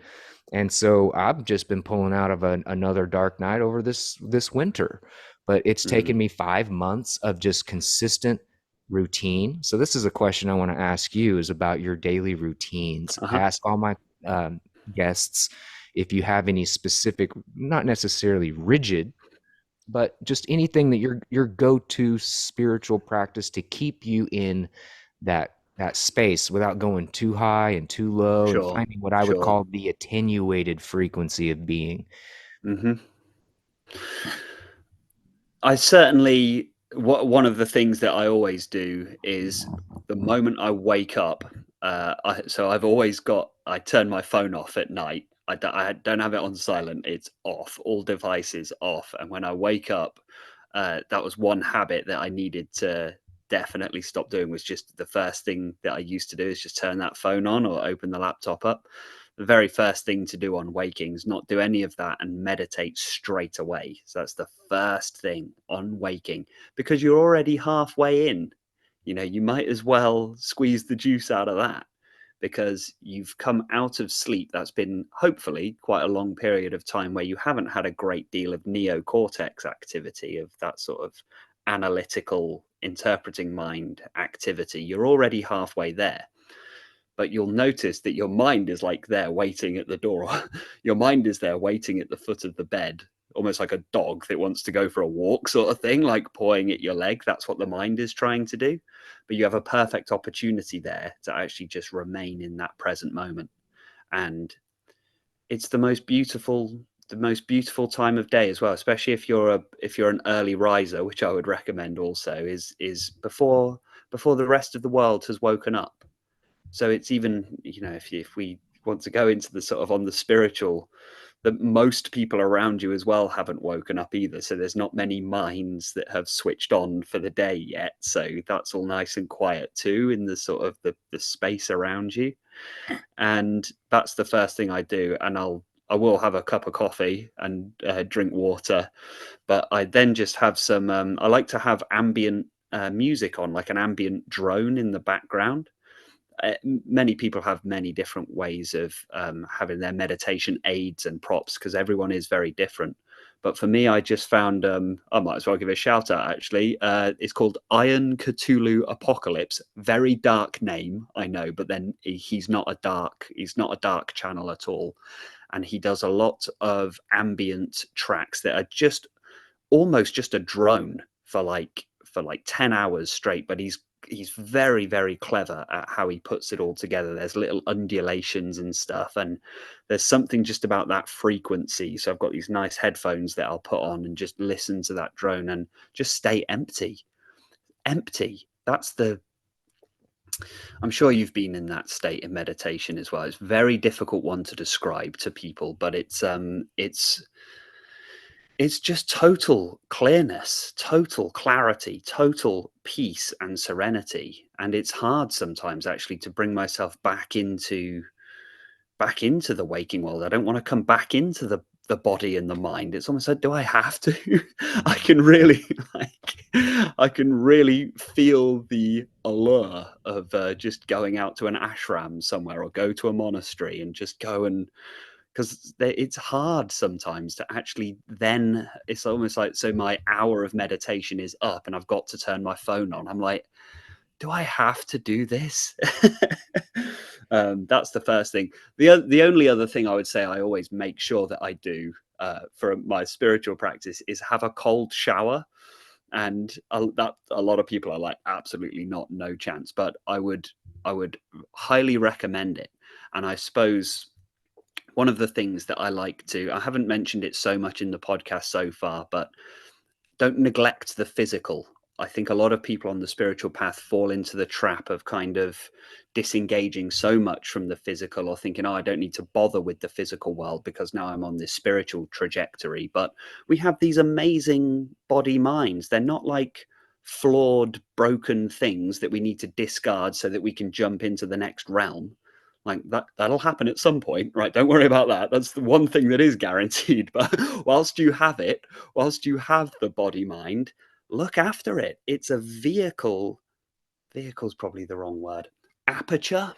And so I've just been pulling out of another dark night over this winter, but it's Mm. taken me 5 months of just consistent routine. So this is a question I want to ask you, is about your daily routines. I Uh-huh. ask all my guests if you have any specific, not necessarily rigid, but just anything that your go-to spiritual practice to keep you in that space without going too high and too low, and Sure. finding what I would Sure. call the attenuated frequency of being. Hmm. I certainly, one of the things that I always do is the moment I wake up. So I've always got. I turn my phone off at night. I don't have it on silent. It's off. All devices off. And when I wake up, that was one habit that I needed to definitely stop doing. Was just the first thing that I used to do is just turn that phone on or open the laptop up. The very first thing to do on waking is not do any of that and meditate straight away. So that's the first thing on waking, because you're already halfway in. You might as well squeeze the juice out of that, because you've come out of sleep. That's been hopefully quite a long period of time where you haven't had a great deal of neocortex activity, of that sort of analytical interpreting mind activity. You're already halfway there, but you'll notice that your mind is like there waiting at the door. Your mind is there waiting at the foot of the bed, almost like a dog that wants to go for a walk, sort of thing, like pawing at your leg. That's what the mind is trying to do. But you have a perfect opportunity there to actually just remain in that present moment. And it's the most beautiful time of day as well, especially if you're an early riser, which I would recommend also, is before the rest of the world has woken up. So it's even, if we want to go into the sort of on the spiritual, that most people around you as well haven't woken up either. So there's not many minds that have switched on for the day yet. So that's all nice and quiet too, in the sort of the space around you. And that's the first thing I do. And I will have a cup of coffee and drink water, but I then just have some. I like to have ambient music on, like an ambient drone in the background. Many people have many different ways of having their meditation aids and props, because everyone is very different. But for me, I just found, I might as well give a shout out actually. It's called Iron Cthulhu Apocalypse. Very dark name, I know, but then he's not a dark channel at all. And he does a lot of ambient tracks that are just almost just a drone for like 10 hours straight, but he's very, very clever at how he puts it all together. There's little undulations and stuff, and there's something just about that frequency. So I've got these nice headphones that I'll put on and just listen to that drone and just stay empty. I'm sure you've been in that state in meditation as well. It's a very difficult one to describe to people, but it's just total clearness, total clarity, total peace and serenity. And it's hard sometimes actually to bring myself back into the waking world. I don't want to come back into the body and the mind. It's almost like, do I have to? I can really I can really feel the allure of just going out to an ashram somewhere, or go to a monastery and just go and, because it's hard sometimes to actually, then it's almost like, so my hour of meditation is up and I've got to turn my phone on. I'm like, do I have to do this? That's the first thing. The only other thing I would say I always make sure that I do for my spiritual practice is have a cold shower. And that a lot of people are like, absolutely not, no chance. But I would highly recommend it. And I suppose one of the things that I haven't mentioned it so much in the podcast so far, but don't neglect the physical I think a lot of people on the spiritual path fall into the trap of kind of disengaging so much from the physical, or thinking, oh, I don't need to bother with the physical world because now I'm on this spiritual trajectory. But we have these amazing body minds. They're not like flawed, broken things that we need to discard so that we can jump into the next realm. Like that'll happen at some point, right? Don't worry about that. That's the one thing that is guaranteed. But whilst you have it, whilst you have the body mind, look after it. It's a vehicle. Vehicle's probably the wrong word. Aperture,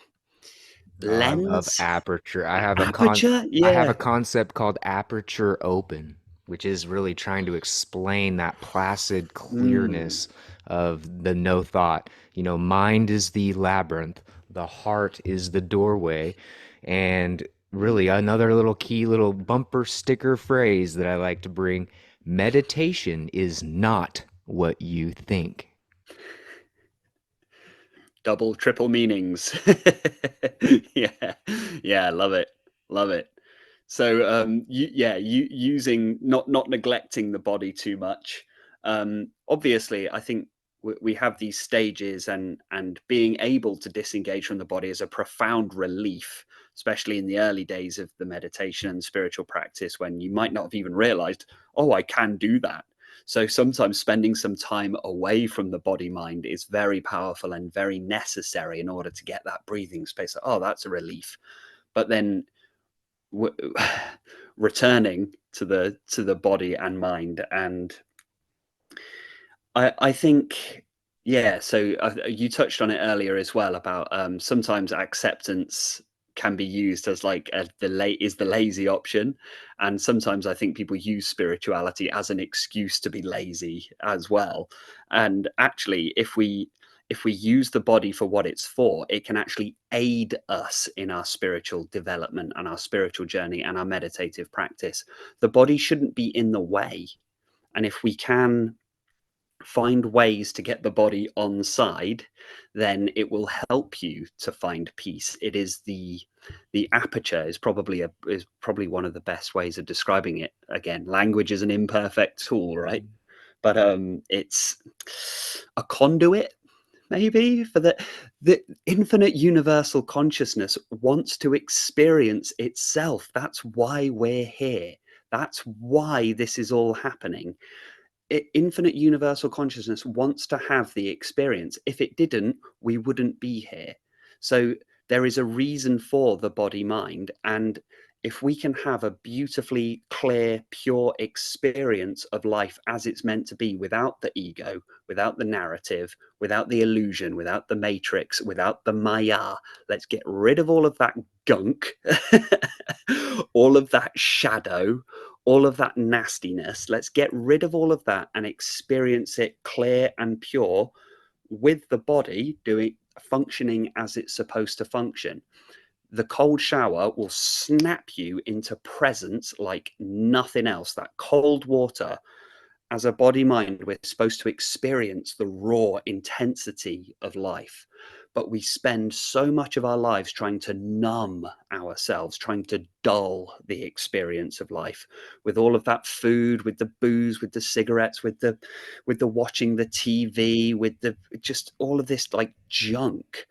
Oh, I love lens, aperture. aperture. I have a Yeah. concept called aperture open, which is really trying to explain that placid Mm. clearness of the no thought. You know, mind is the labyrinth, the heart is the doorway, and really another little key little bumper sticker phrase that I like to bring, meditation is not what you think. Double, triple meanings. Yeah, yeah, love it, love it. So, using, not neglecting the body too much. Obviously, I think we have these stages, and being able to disengage from the body is a profound relief, especially in the early days of the meditation and spiritual practice, when you might not have even realized, oh, I can do that. So sometimes spending some time away from the body mind is very powerful and very necessary in order to get that breathing space. Oh, that's a relief. But then w- returning to the body and mind, and I think, yeah. So you touched on it earlier as well about sometimes acceptance can be used as like the lazy option, and sometimes I think people use spirituality as an excuse to be lazy as well. And actually, if we use the body for what it's for, it can actually aid us in our spiritual development and our spiritual journey and our meditative practice. The body shouldn't be in the way, and if we can find ways to get the body on side, then it will help you to find peace. It is the aperture is probably one of the best ways of describing it. Again, language is an imperfect tool, right? But it's a conduit, maybe, for the infinite universal consciousness wants to experience itself. That's why we're here. That's why this is all happening. Infinite universal consciousness wants to have the experience. If it didn't, we wouldn't be here. So there is a reason for the body mind. And if we can have a beautifully clear, pure experience of life as it's meant to be, without the ego, without the narrative, without the illusion, without the matrix, without the maya, let's get rid of all of that gunk, all of that shadow, all of that nastiness. Let's get rid of all of that and experience it clear and pure, with the body doing, functioning as it's supposed to function. The cold shower will snap you into presence like nothing else. That cold water, as a body mind, we're supposed to experience the raw intensity of life. But we spend so much of our lives trying to numb ourselves, trying to dull the experience of life with all of that food, with the booze, with the cigarettes, with the watching the TV, with the just all of this like junk.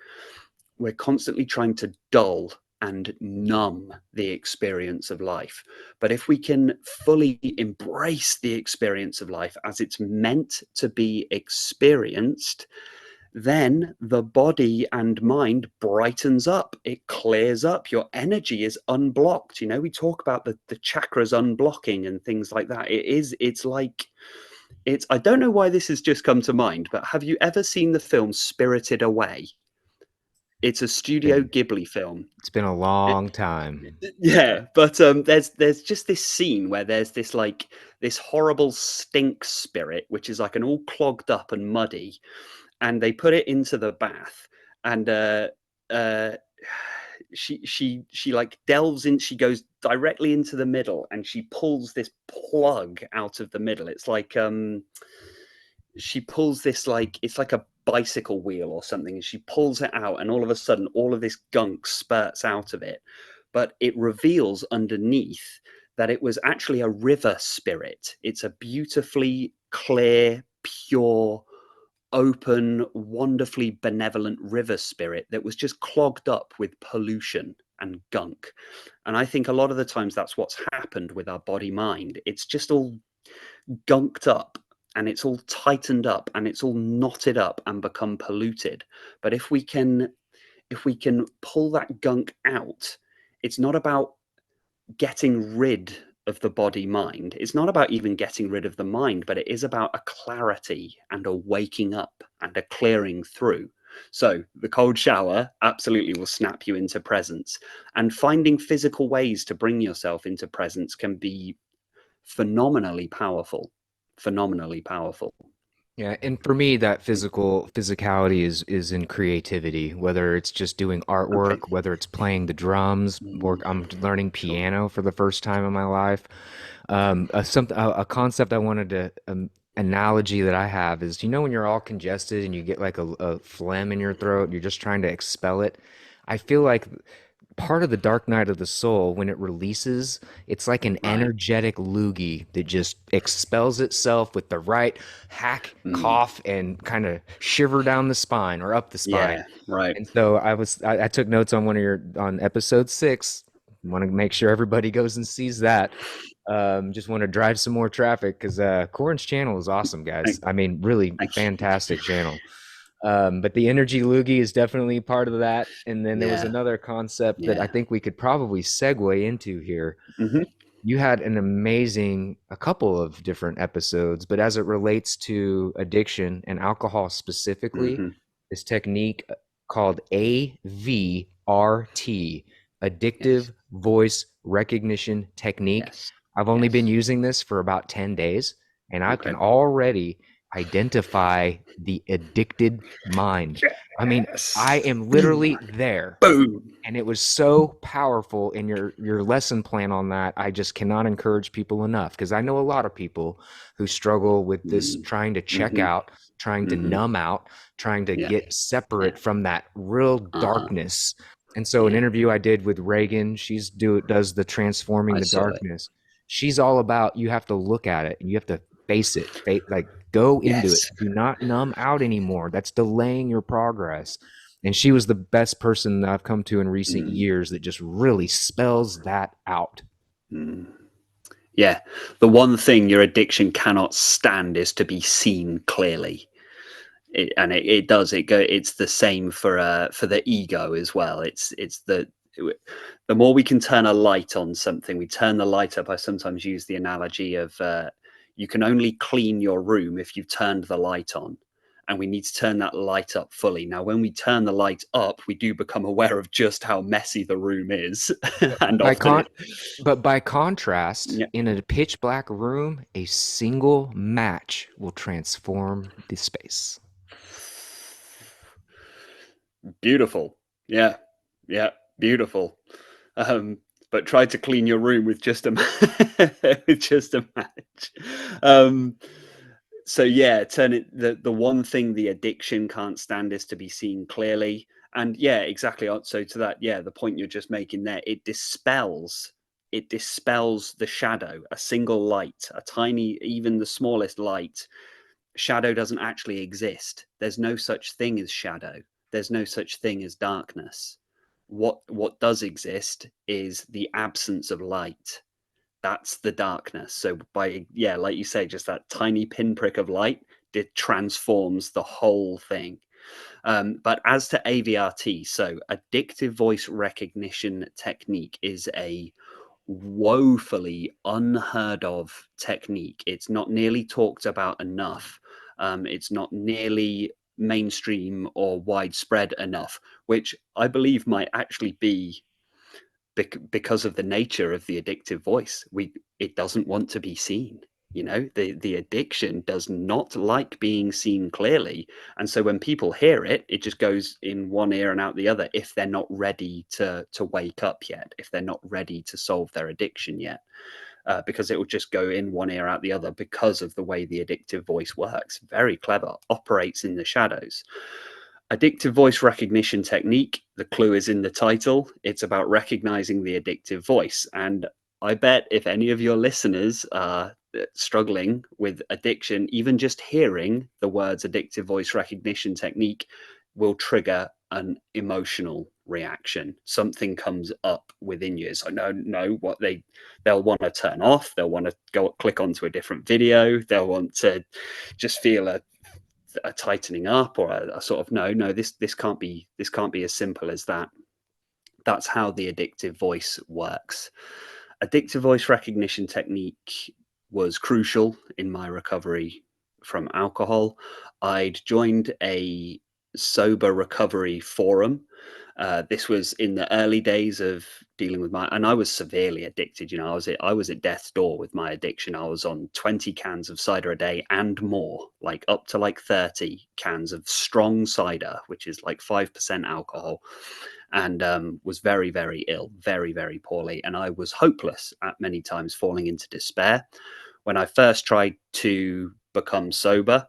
We're constantly trying to dull and numb the experience of life. But if we can fully embrace the experience of life as it's meant to be experienced, then the body and mind brightens up. It clears up. Your energy is unblocked. You know, we talk about the chakras unblocking and things like that. It's like, I don't know why this has just come to mind, but have you ever seen the film Spirited Away? It's a Studio Been Ghibli film. it's been a long time. Yeah, but there's just this scene where there's this like this horrible stink spirit, which is like an all clogged up and muddy, and they put it into the bath, and uh, she like delves in. She goes directly into the middle, and she pulls this plug out of the middle. It's like she pulls this, like it's like a bicycle wheel or something, and she pulls it out, and all of a sudden all of this gunk spurts out of it, but it reveals underneath that it was actually a river spirit. It's a beautifully clear, pure open, wonderfully benevolent river spirit that was just clogged up with pollution and gunk. And I think a lot of the times that's what's happened with our body mind. It's just all gunked up, and it's all tightened up, and it's all knotted up and become polluted. But if we can pull that gunk out, it's not about getting rid of the body mind. It's not about even getting rid of the mind, but it is about a clarity and a waking up and a clearing through. So the cold shower absolutely will snap you into presence, and finding physical ways to bring yourself into presence can be phenomenally powerful. Phenomenally powerful. Yeah, and for me, that physicality is in creativity, whether it's just doing Okay. artwork, whether it's playing the drums, or Mm, I'm learning sure. piano for the first time in my life. A concept I wanted to analogy that I have is, when you're all congested and you get like a phlegm in your throat, you're just trying to expel it. I feel like part of the dark night of the soul, when it releases, it's like an Right. energetic loogie that just expels itself with the right hack, Mm, cough, and kind of shiver down the spine or up the spine. yeah. Right. And so I took notes on on episode 6. Want to make sure everybody goes and sees that. Just want to drive some more traffic because Corin's channel is awesome, guys. Thank, I mean, really thank you. fantastic channel. But the energy loogie is definitely part of that. And then there was Yeah. another concept that I Yeah. think we could probably segue into here. Hmm. You had a couple of different episodes, but as it relates to addiction and alcohol specifically, Hmm. this technique called AVRT, Yes. Addictive Voice Recognition Technique. Yes. I've only been Yes. using this for about 10 days, and I can Okay. already identify the addicted mind. I mean, I Yes. am literally there, Boom. and it was so powerful in your lesson plan on that. I just cannot encourage people enough, because I know a lot of people who struggle with this, Mm. trying to check Hmm. out, trying to Hmm. numb out, trying to Yeah. get Yeah. separate from that real Uh-huh. darkness. And so an Yeah. interview I did with Reagan, does the transforming I the saw it. darkness. She's all about, you have to look at it and you have to face it, like go into it. Yes. Do not numb out anymore. That's delaying your progress. And she was the best person that I've come to in recent Mm. years that just really spells that out. Mm. Yeah. The one thing your addiction cannot stand is to be seen clearly. It does it go it's the same for the ego as well. It's the more we can turn a light on something, we turn the light up. I sometimes use the analogy of you can only clean your room if you've turned the light on, and we need to turn that light up fully. Now when we turn the light up, we do become aware of just how messy the room is. But And by often con it but by contrast, Yeah. in a pitch black room, a single match will transform the space. Beautiful. Yeah. Yeah. Beautiful. Um, but try to clean your room with just a with just a match. Um, so yeah, turn it. The one thing the addiction can't stand is to be seen clearly. And yeah, exactly. So to that, yeah, the point you're just making there, it dispels the shadow. A single light, a tiny, even the smallest light, shadow doesn't actually exist. There's no such thing as shadow. There's no such thing as darkness. What does exist is the absence of light. That's the darkness. So by, yeah, like you say, just that tiny pinprick of light, it transforms the whole thing. But as to AVRT, so addictive voice recognition technique is a woefully unheard of technique. It's not nearly talked about enough. It's not nearly mainstream or widespread enough, which I believe might actually be because of the nature of the addictive voice. It doesn't want to be seen. The addiction does not like being seen clearly, and so when people hear it, it just goes in one ear and out the other if they're not ready to wake up yet, if they're not ready to solve their addiction yet, because it will just go in one ear out the other because of the way the addictive voice works. Very clever, operates in the shadows. Addictive voice recognition technique, the clue is in the title. It's about recognizing the addictive voice. And I bet if any of your listeners are struggling with addiction, even just hearing the words addictive voice recognition technique will trigger an emotional reaction. Something comes up within you. So no, what they'll want to turn off, they'll want to go click onto a different video, they'll want to just feel a tightening up, or a sort of no, this can't be as simple as that. That's how the addictive voice works. Addictive voice recognition technique was crucial in my recovery from alcohol. I'd joined a sober recovery forum. This was in the early days of dealing with and I was severely addicted. I was at death's door with my addiction. I was on 20 cans of cider a day and more, like up to like 30 cans of strong cider, which is like 5% alcohol, and was very, very ill, very, very poorly. And I was hopeless at many times, falling into despair. When I first tried to become sober,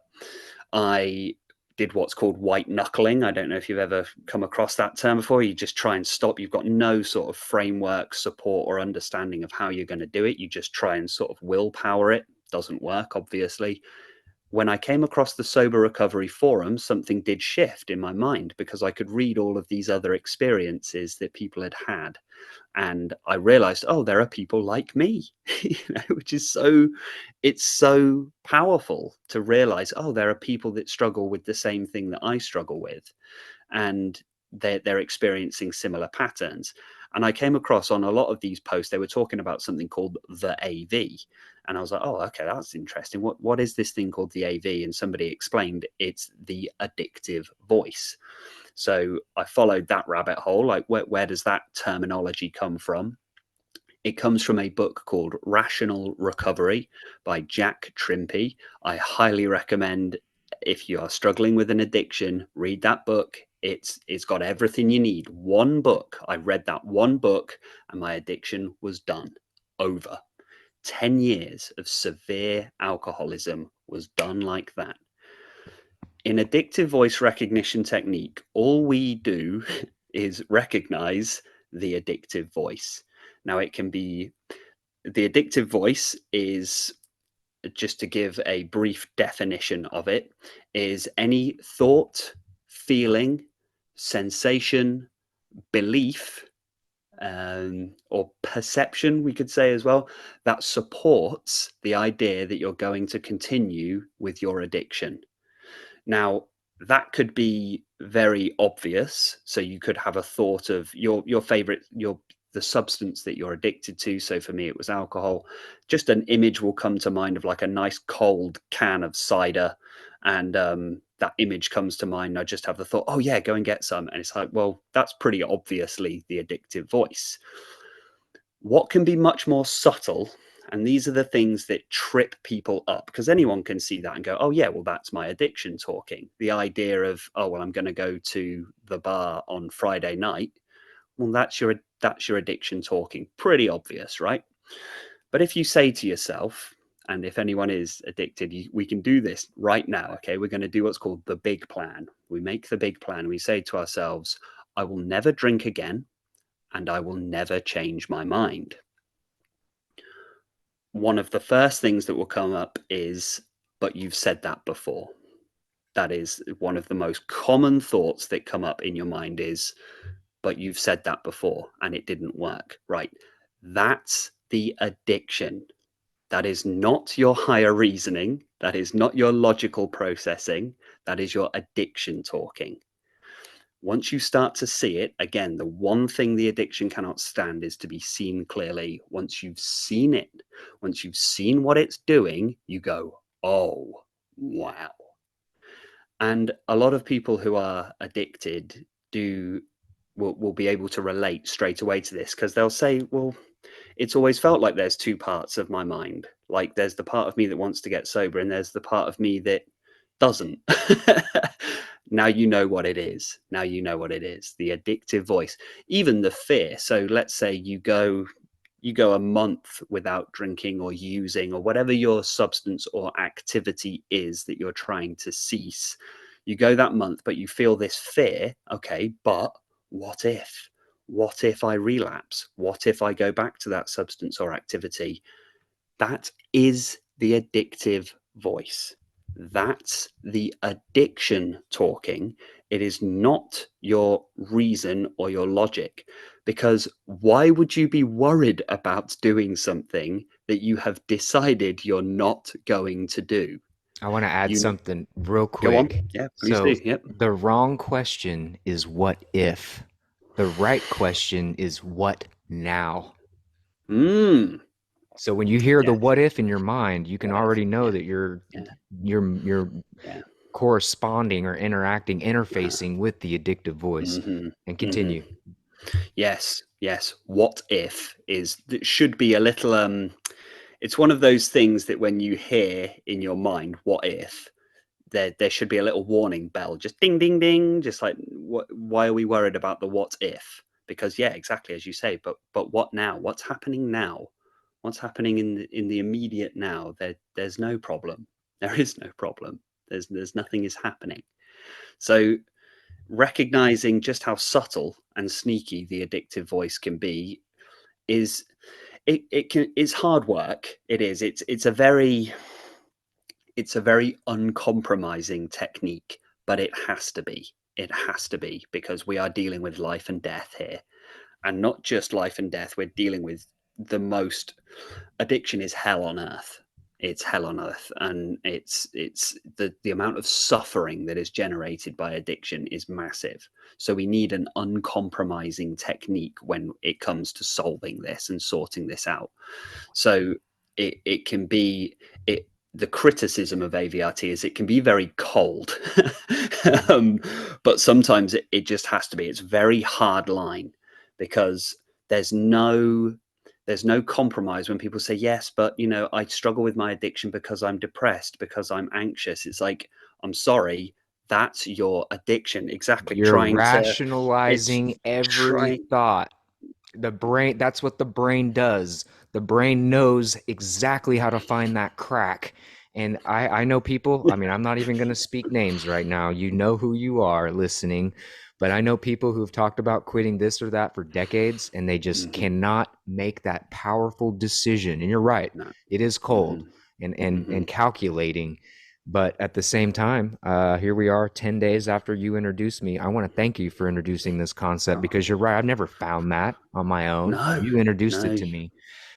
I did what's called white knuckling. I don't know if you've ever come across that term before. You just try and stop. You've got no sort of framework, support, or understanding of how you're going to do it. You just try and sort of willpower it. Doesn't work, obviously. When I came across the Sober Recovery Forum, something did shift in my mind, because I could read all of these other experiences that people had had. And I realized, oh, there are people like me, which is it's so powerful to realize, oh, there are people that struggle with the same thing that I struggle with, and they're experiencing similar patterns. And I came across on a lot of these posts, they were talking about something called the AV. And I was like, oh, okay, that's interesting. What is this thing called the AV? And somebody explained it's the addictive voice. So I followed that rabbit hole. Like, where does that terminology come from? It comes from a book called Rational Recovery by Jack Trimpey. I highly recommend, if you are struggling with an addiction, read that book. It's got everything you need. One book. I read that one book and my addiction was done. Over. 10 years of severe alcoholism was done like that. In addictive voice recognition technique, all we do is recognize the addictive voice. Now, it can be, the addictive voice is, just to give a brief definition of it, is any thought, feeling, sensation, belief, or perception, we could say as well, that supports the idea that you're going to continue with your addiction. Now, that could be very obvious. So you could have a thought of your favorite, the substance that you're addicted to. So for me, it was alcohol. Just an image will come to mind of like a nice cold can of cider, and that image comes to mind. I just have the thought, oh yeah, go and get some. And it's like, well, that's pretty obviously the addictive voice. What can be much more subtle, and these are the things that trip people up, because anyone can see that and go, oh yeah, well, that's my addiction talking. The idea of, oh, well, I'm going to go to the bar on Friday night. Well, that's your addiction talking. Pretty obvious, right? But if you say to yourself, and if anyone is addicted, we can do this right now. Okay, we're going to do what's called the big plan. We make the big plan. We say to ourselves, I will never drink again, and I will never change my mind. One of the first things that will come up is, but you've said that before. That is one of the most common thoughts that come up in your mind is, but you've said that before and it didn't work, right? That's the addiction. That is not your higher reasoning. That is not your logical processing. That is your addiction talking. Once you start to see it, again, the one thing the addiction cannot stand is to be seen clearly. Once you've seen it, once you've seen what it's doing, you go, oh, wow. And a lot of people who are addicted will be able to relate straight away to this, because they'll say, well, it's always felt like there's two parts of my mind. Like there's the part of me that wants to get sober and there's the part of me that doesn't. Now you know what it is. Now you know what it is. The addictive voice, even the fear. So let's say you go a month without drinking or using or whatever your substance or activity is that you're trying to cease. You go that month, but you feel this fear. Okay, but what if? What if I relapse? What if I go back to that substance or activity? That is the addictive voice. That's the addiction talking. It is not your reason or your logic. Because why would you be worried about doing something that you have decided you're not going to do? I want to add You something real go on. quick. Yeah, please So, do. Yep. the wrong question is what if? The right question is what now? Mm. So when you hear the Yes. what if in your mind, you can What if? already know Yeah. that Yeah. you're Yeah. corresponding or interacting, Uh, interfacing with the addictive voice. hmm And hmm continue. Yes. Yes. What if is that should be a little it's one of those things that when you hear in your mind, what if, there should be a little warning bell, just ding ding ding, just like why are we worried about the what if? Because yeah, exactly as you say, but what now? What's happening now? What's happening in the immediate now? There's no problem. There is no problem. There's nothing is happening. So recognizing just how subtle and sneaky the addictive voice can be is it's hard work. It is. It's a very uncompromising technique, but it has to be. It has to be because we are dealing with life and death here. And not just life and death, we're dealing with the most addiction is hell on earth. It's hell on earth. And it's the amount of suffering that is generated by addiction is massive. So we need an uncompromising technique when it comes to solving this and sorting this out. So it can be it the criticism of AVRT is it can be very cold, Mhm. um, but sometimes it just has to be. It's very hard line because there's no there's no compromise when people say yes, but I struggle with my addiction because I'm depressed, because I'm anxious. It's like, I'm sorry, that's your addiction. Exactly. You're Trying to it's rationalizing every trying thought. The brain, that's what the brain does. The brain knows exactly how to find that crack. And I know people, I mean, I'm not even going to speak names right now. You know who you are listening, but I know people who've talked about quitting this or that for decades and they just Mhm. cannot make that powerful decision. And you're right, No. it is Hmm. cold and Hmm. calculating. But at the same time, here we are 10 days after you introduced me. I want to thank you for introducing this concept Oh, because you're right. I've never found that on my own. no, You introduced it no, to me.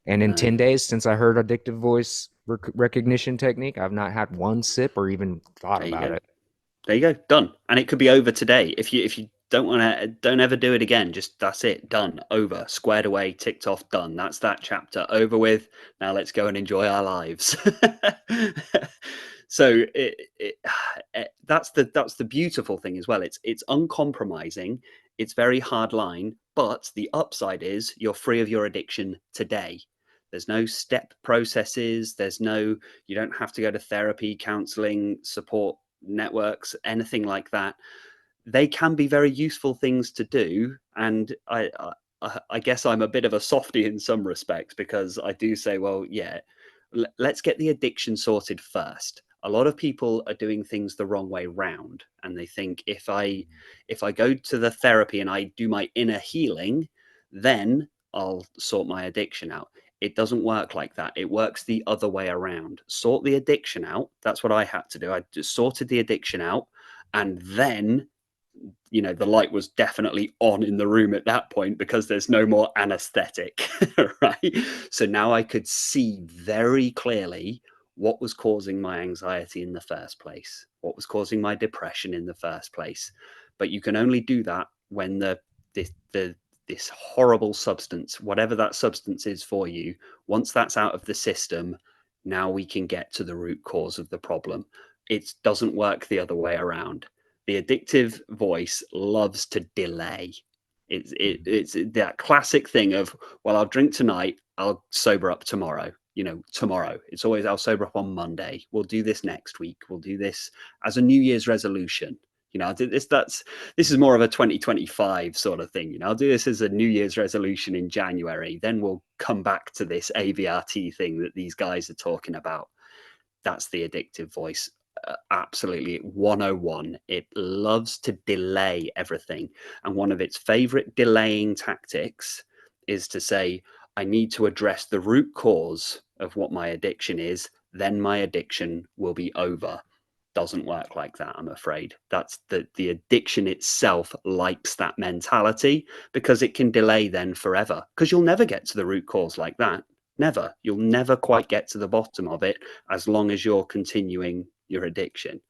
And in no. 10 days since I heard addictive voice recognition technique, I've not had one sip or even thought There you about go. it. There you go. Done. And it could be over today. If you don't want to, don't ever do it again. Just that's it. Done. Over. Squared away. Ticked off. Done. That's that chapter over with. Now let's go and enjoy our lives. So that's the beautiful thing as well. It's uncompromising. It's very hard line, but the upside is you're free of your addiction today. There's no step processes. You don't have to go to therapy, counseling, support networks, anything like that. They can be very useful things to do. And I guess I'm a bit of a softie in some respects because I do say, well, yeah, let's get the addiction sorted first. A lot of people are doing things the wrong way round, and they think if I go to the therapy and I do my inner healing, then I'll sort my addiction out. It doesn't work like that. It works the other way around. Sort the addiction out. That's what I had to do. I just sorted the addiction out, and then the light was definitely on in the room at that point because there's no more anesthetic, right? So now I could see very clearly what was causing my anxiety in the first place, what was causing my depression in the first place. But you can only do that when this horrible substance, whatever that substance is for you, once that's out of the system, now we can get to the root cause of the problem. It doesn't work the other way around. The addictive voice loves to delay. It's that classic thing of, well, I'll drink tonight, I'll sober up tomorrow. Tomorrow. It's always, I'll sober up on Monday. We'll do this next week. We'll do this as a New Year's resolution. I'll do this. This is more of a 2025 sort of thing. I'll do this as a New Year's resolution in January. Then we'll come back to this AVRT thing that these guys are talking about. That's the addictive voice. Absolutely 101. It loves to delay everything. And one of its favorite delaying tactics is to say, I need to address the root cause of what my addiction is. then my addiction will be over. Doesn't work like that, I'm afraid. That's the addiction itself likes that mentality because it can delay then forever, because you'll never get to the root cause like that. Never. You'll never quite get to the bottom of it as long as you're continuing your addiction.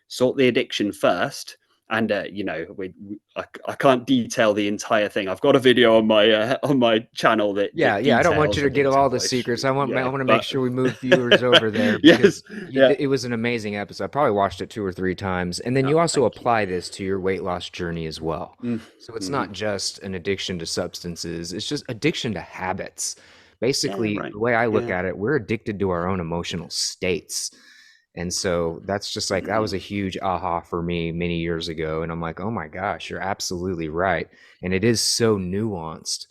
Sort the addiction first. And I can't detail the entire thing. I've got a video on my channel that Yeah. I don't want you details to get addictive all the voice. secrets. I Yeah, want to make but sure we move viewers over there yes, because yeah. it was an amazing episode. I probably watched it 2 or 3 times. And then Oh, you also thank you. apply this to your weight loss journey as well. So it's Mm-hmm. not just an addiction to substances, it's just addiction to habits. Yeah, Basically, right. the way I look Yeah. at it, we're addicted to our own emotional states. And so that's just like, that was a Mm, huge aha for me many years ago. And I'm like, oh my gosh, you're absolutely right. And it is so nuanced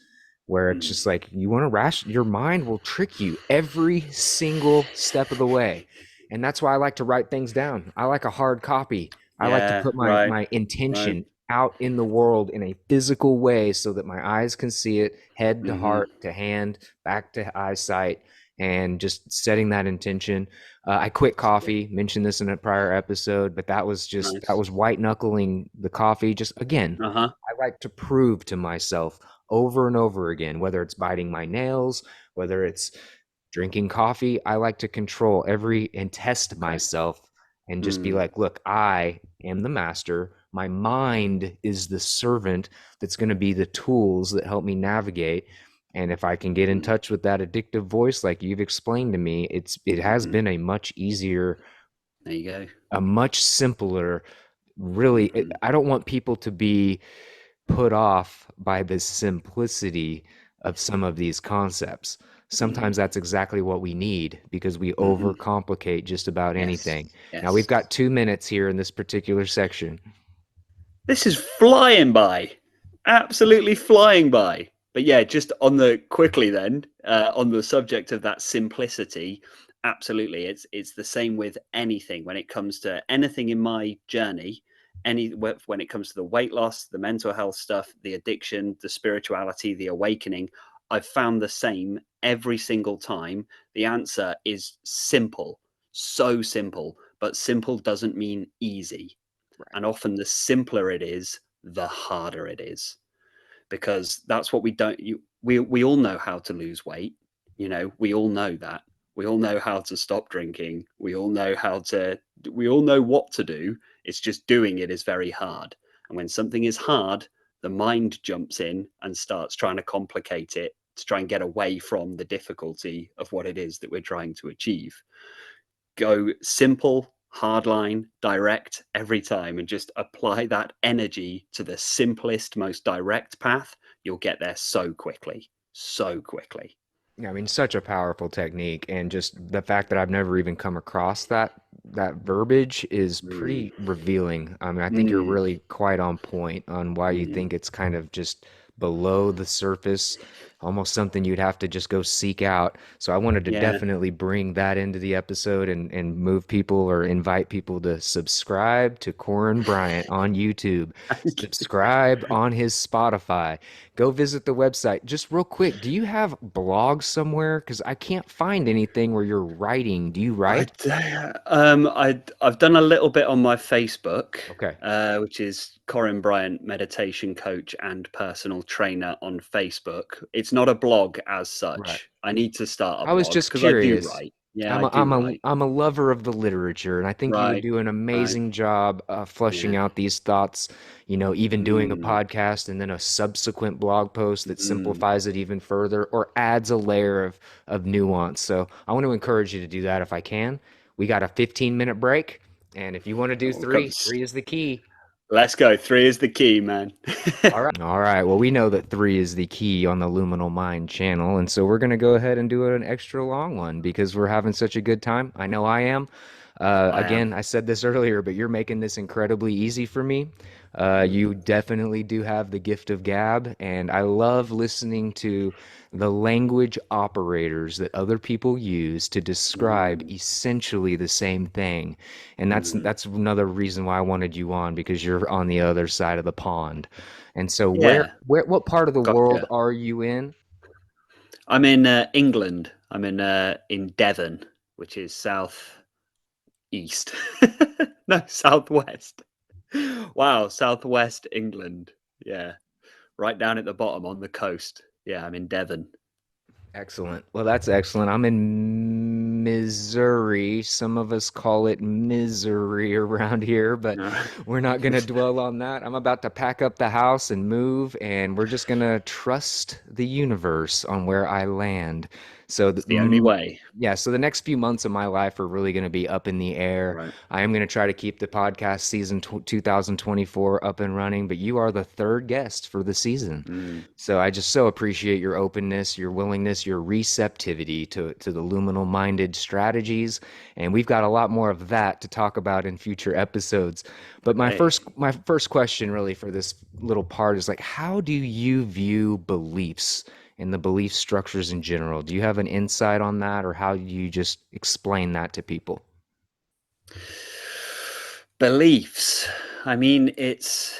where it's mm, just like, you want to your mind will trick you every single step of the way. And that's why I like to write things down. I like a hard copy. I like to yeah, put right, my right. intention out in the world in a physical way so that my eyes can see it, head to Mm-hmm. heart to hand, back to eyesight, and just setting that intention. I quit Absolutely. coffee, mentioned this in a prior episode, but that Nice. was white knuckling the coffee. Just again, Uh-huh. I like to prove to myself over and over again, whether it's biting my nails, whether it's drinking coffee, I like to control every and test Okay. myself and just be Mm, like, look, I am the master. My mind is the servant that's going to be the tools that help me navigate. And if I can get in mm, touch with that addictive voice, like you've explained to me, it has mm-hmm. been a much easier, There you go. a much simpler, really. Mm-hmm. I don't want people to be put off by the simplicity of some of these concepts. Sometimes Mm, that's exactly what we need because we mm-hmm. overcomplicate just about Yes. anything. Now, we've Yes. got 2 minutes here in this particular section. This is flying by. Absolutely flying by. But yeah, just on the quickly then, on the subject of that simplicity, absolutely. It's the same with anything when it comes to anything in my journey. When it comes to the weight loss, the mental health stuff, the addiction, the spirituality, the awakening, I've found the same every single time. The answer is simple, so simple, but simple doesn't mean easy. Right. And often the simpler it is, the harder it is, because that's what we don't we all know how to lose weight. We all know that. We all know how to stop drinking. We all know what to do. It's just doing it is very hard. And when something is hard, the mind jumps in and starts trying to complicate it to try and get away from the difficulty of what it is that we're trying to achieve. Go simple, hardline, direct every time, and just apply that energy to the simplest, most direct path. You'll get there so quickly, so quickly. Yeah, I mean, such a powerful technique, and just the fact that I've never even come across that verbiage is Mm, pretty revealing. I mean, I think you're mm, really quite on point on why you mm. think it's kind of just below the surface, almost something you'd have to just go seek out. So I wanted to Yeah. definitely bring that into the episode and move people or invite people to subscribe to Corin Bryant on YouTube, subscribe on his Spotify, go visit the website. Just real quick, do you have blogs somewhere? Because I can't find anything where you're writing. Do you I write? I've done a little bit on my Facebook, Okay, which is Corin Bryant, meditation coach and personal trainer on Facebook. It's not a blog as right. such. I need to start a I was blog just because I do curious. write. Yeah, I do write. I'm a lover of the literature, and I think you would Right, do an right. amazing job fleshing Yeah. out these thoughts. Even doing a Mm, podcast and then a subsequent blog post that mm. simplifies it even further or adds a layer of nuance. So I want to encourage you to do that if I can. We got a 15-minute break, and if you want to do Oh, come three is the key. let's go. 3 is the key, man. All right. All right. Well, we know that 3 is the key on the Luminal Mind channel. And so we're going to go ahead and do an extra long one because we're having such a good time. I know I am. I am. Again, I said this earlier, but you're making this incredibly easy for me. You Mm, definitely do have the gift of gab. And I love listening to the language operators that other people use to describe mm, essentially the same thing. And mm. that's another reason why I wanted you on because you're on the other side of the pond. And so Yeah, what part of the world gotcha. are you in? I'm in England. I'm in Devon. which is south east. No, southwest. Wow, southwest England. Yeah, right down at the bottom on the coast. Yeah, I'm in Devon. Excellent. Well, that's excellent. I'm in Missouri. Some of us call it misery around here, but we're not going to dwell on that. I'm about to pack up the house and move, and we're just going to trust the universe on where I land. So, It's the only way. yeah, so the next few months of my life are really going to be up in the air. Right. I am going to try to keep the podcast season 2024 up and running, but you are the third guest for the season. Mm. So I just so appreciate your openness, your willingness, your receptivity to the luminal minded strategies. And we've got a lot more of that to talk about in future episodes. But Hey. my first question really for this little part is like, how do you view beliefs and the belief structures in general? Do you have an insight on that, or how do you just explain that to people? Beliefs. I mean, it's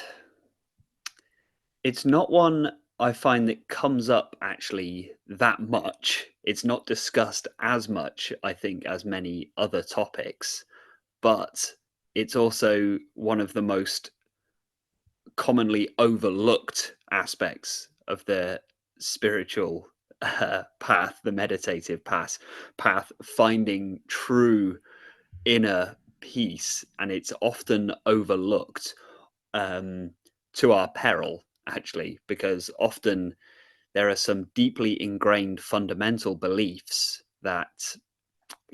not one I find that comes up actually that much. It's not discussed as much, I think, as many other topics, but it's also one of the most commonly overlooked aspects of the spiritual path, the meditative path, finding true inner peace, and it's often overlooked, um, to our peril, actually, because often there are some deeply ingrained fundamental beliefs that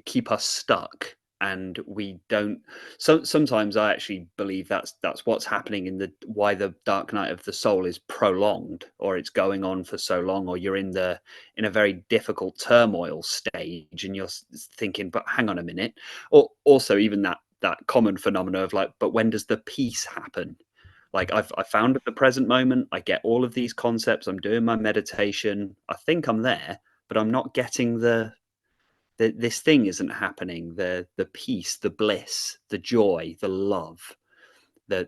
keep us stuck, and we don't. So sometimes I actually believe that's what's happening in the why the dark night of the soul is prolonged, or it's going on for so long, or you're in a very difficult turmoil stage and you're thinking, but hang on a minute. Or also even that common phenomena of like, but when does the peace happen? Like I found at the present moment, I get all of these concepts, I'm doing my meditation, I think I'm there, but I'm not getting this thing isn't happening, the peace, the bliss, the joy, the love,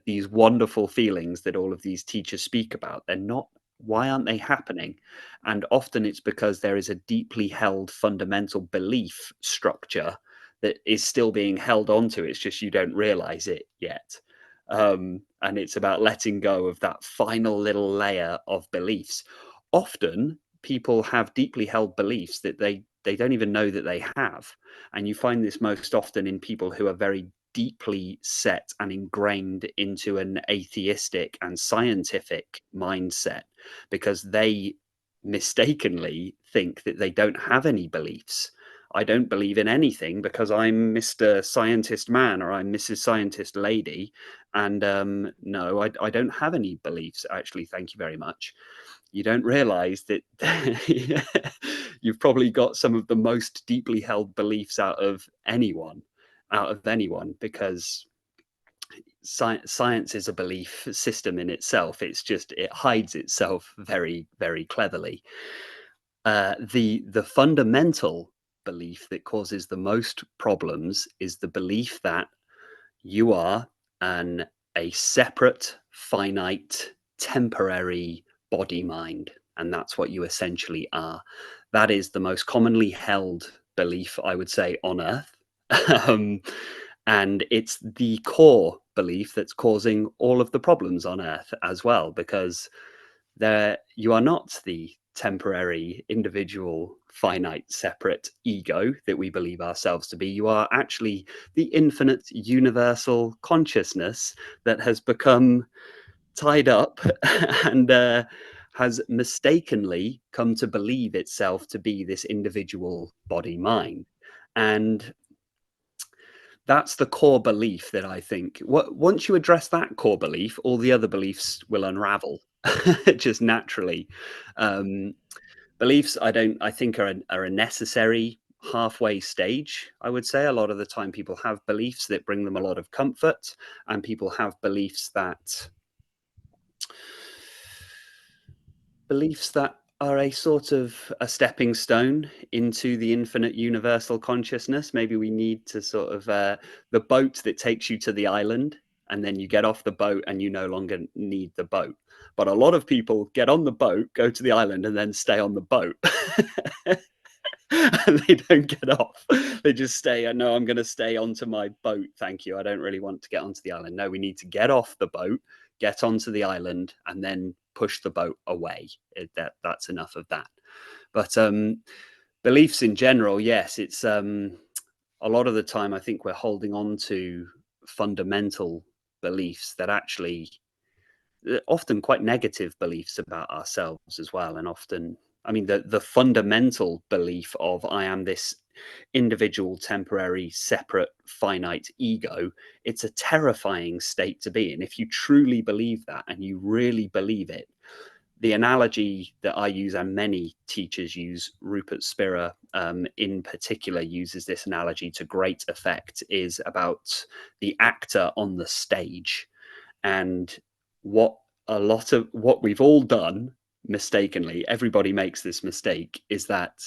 these wonderful feelings that all of these teachers speak about. They're not. Why aren't they happening? And often it's because there is a deeply held fundamental belief structure that is still being held onto. It's just you don't realize it yet. And it's about letting go of that final little layer of beliefs. Often people have deeply held beliefs that they don't even know that they have. And you find this most often in people who are very deeply set and ingrained into an atheistic and scientific mindset, because they mistakenly think that they don't have any beliefs. I don't believe in anything because I'm Mr. Scientist Man or I'm Mrs. Scientist Lady. And no, I don't have any beliefs, actually. Thank you very much. You don't realize that you've probably got some of the most deeply held beliefs out of anyone, because science is a belief system in itself. It's just it hides itself very, very cleverly. The fundamental belief that causes the most problems is the belief that you are an a separate, finite, temporary body mind, and that's what you essentially are. That is the most commonly held belief, I would say, on Earth. um, and it's the core belief that's causing all of the problems on Earth as well, because there you are not the temporary, individual, finite, separate ego that we believe ourselves to be. You are actually the infinite, universal consciousness that has become tied up and has mistakenly come to believe itself to be this individual body mind. And that's the core belief that I think once you address that core belief, all the other beliefs will unravel just naturally. Um, Beliefs, I think are a necessary halfway stage. I would say a lot of the time people have beliefs that bring them a lot of comfort, and people have beliefs that are a sort of a stepping stone into the infinite universal consciousness. Maybe we need to sort of the boat that takes you to the island, and then you get off the boat and you no longer need the boat. But a lot of people get on the boat, go to the island, and then stay on the boat. and they don't get off. They just stay. No, I'm going to stay onto my boat. Thank you. I don't really want to get onto the island. No, we need to get off the boat, get onto the island, and then push the boat away. That's enough of that. But beliefs in general, yes, it's a lot of the time I think we're holding on to fundamental beliefs that actually often quite negative beliefs about ourselves as well. And often, I mean, the fundamental belief of I am this individual, temporary, separate, finite ego, it's a terrifying state to be in. If you truly believe that and you really believe it, the analogy that I use and many teachers use, Rupert Spira in particular uses this analogy to great effect, is about the actor on the stage. And what a lot of what we've all done mistakenly, everybody makes this mistake, is that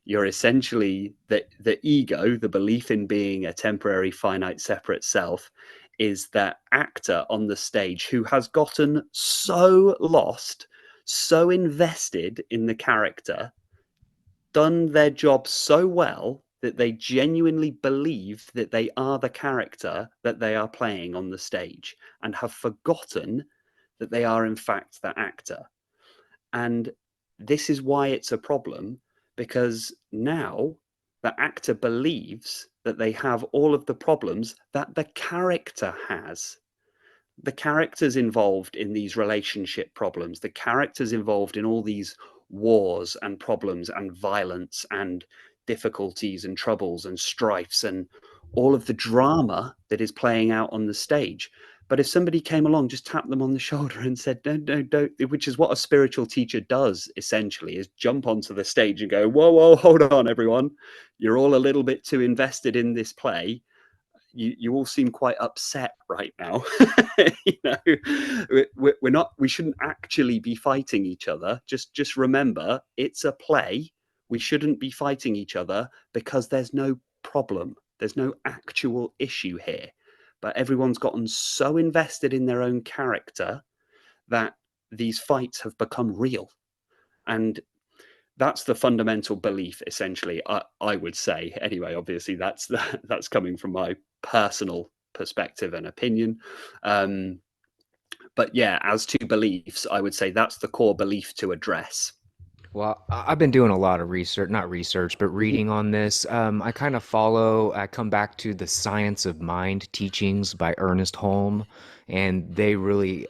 you're essentially the ego, the belief in being a temporary, finite, separate self, is that actor on the stage who has gotten so lost, so invested in the character, done their job so well that they genuinely believe that they are the character that they are playing on the stage and have forgotten that they are in fact the actor. And this is why it's a problem, because now the actor believes that they have all of the problems that the character has. The characters involved in these relationship problems, the characters involved in all these wars and problems and violence and difficulties and troubles and strifes and all of the drama that is playing out on the stage. But if somebody came along, just tapped them on the shoulder and said, no, don't, which is what a spiritual teacher does essentially, is jump onto the stage and go, whoa, hold on, everyone. You're all a little bit too invested in this play. You all seem quite upset right now. We shouldn't actually be fighting each other. Just remember, it's a play. We shouldn't be fighting each other because there's no problem. There's no actual issue here. But everyone's gotten so invested in their own character that these fights have become real. And that's the fundamental belief, essentially, I would say. Anyway, obviously, that's coming from my personal perspective and opinion. But yeah, as to beliefs, I would say that's the core belief to address. Well, I've been doing a lot of research, not research, but Mhm. reading on this. I come back to the Science of Mind teachings by Ernest Holm, and the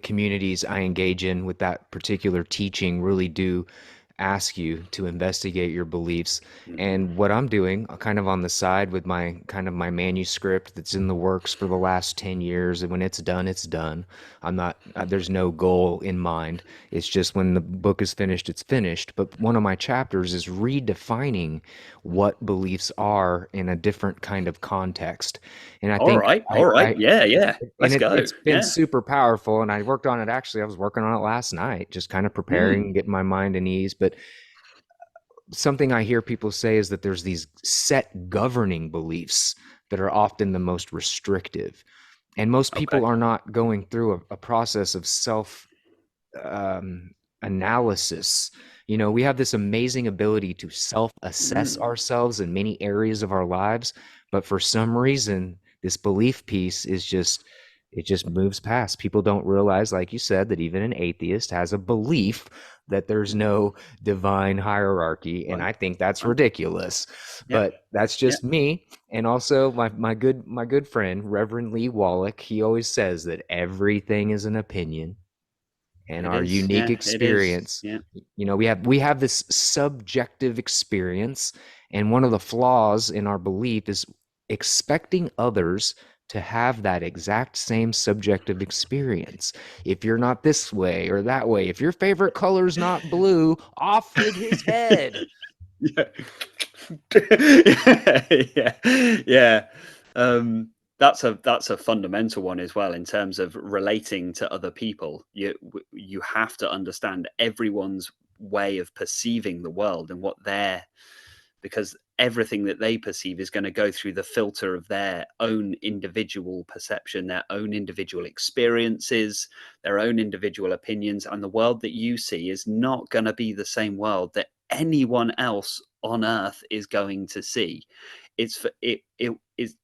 communities I engage in with that particular teaching really do ask you to investigate your beliefs. Mhm. And what I'm doing, kind of on the side with my manuscript that's in the works for the last 10 years, and when it's done, it's done. I'm not, there's no goal in mind. It's just when the book is finished, it's finished. But one of my chapters is redefining what beliefs are in a different kind of context. And I think All right, yeah. and Let's go. it's been Yeah. super powerful. And I worked on it, actually, I was working on it last night, just kind of Mm. preparing, getting my mind at ease. But something I hear people say is that there's these set governing beliefs that are often the most restrictive. And most Okay. people are not going through a process of self um, analysis. You know, we have this amazing ability to self assess Mm. ourselves in many areas of our lives, but for some reason, this belief piece it just moves past. People don't realize, like you said, that even an atheist has a belief that there's no divine hierarchy. And Right. I think that's Right. ridiculous. Yeah. But that's Yeah. just me. And also my good friend, Reverend Lee Wallach, he always says that everything is an opinion and It our is. unique Yeah. It is. experience. Yeah. You know, we have this subjective experience, and one of the flaws in our belief is expecting others to have that exact same subjective experience. If you're not this way or that way, if your favorite color's not blue, off with his head. Yeah. Yeah. Yeah. Um, that's a fundamental one as well in terms of relating to other people. You have to understand everyone's way of perceiving the world and what they're, because everything that they perceive is going to go through the filter of their own individual perception, their own individual experiences, their own individual opinions, and the world that you see is not going to be the same world that anyone else on earth is going to see. It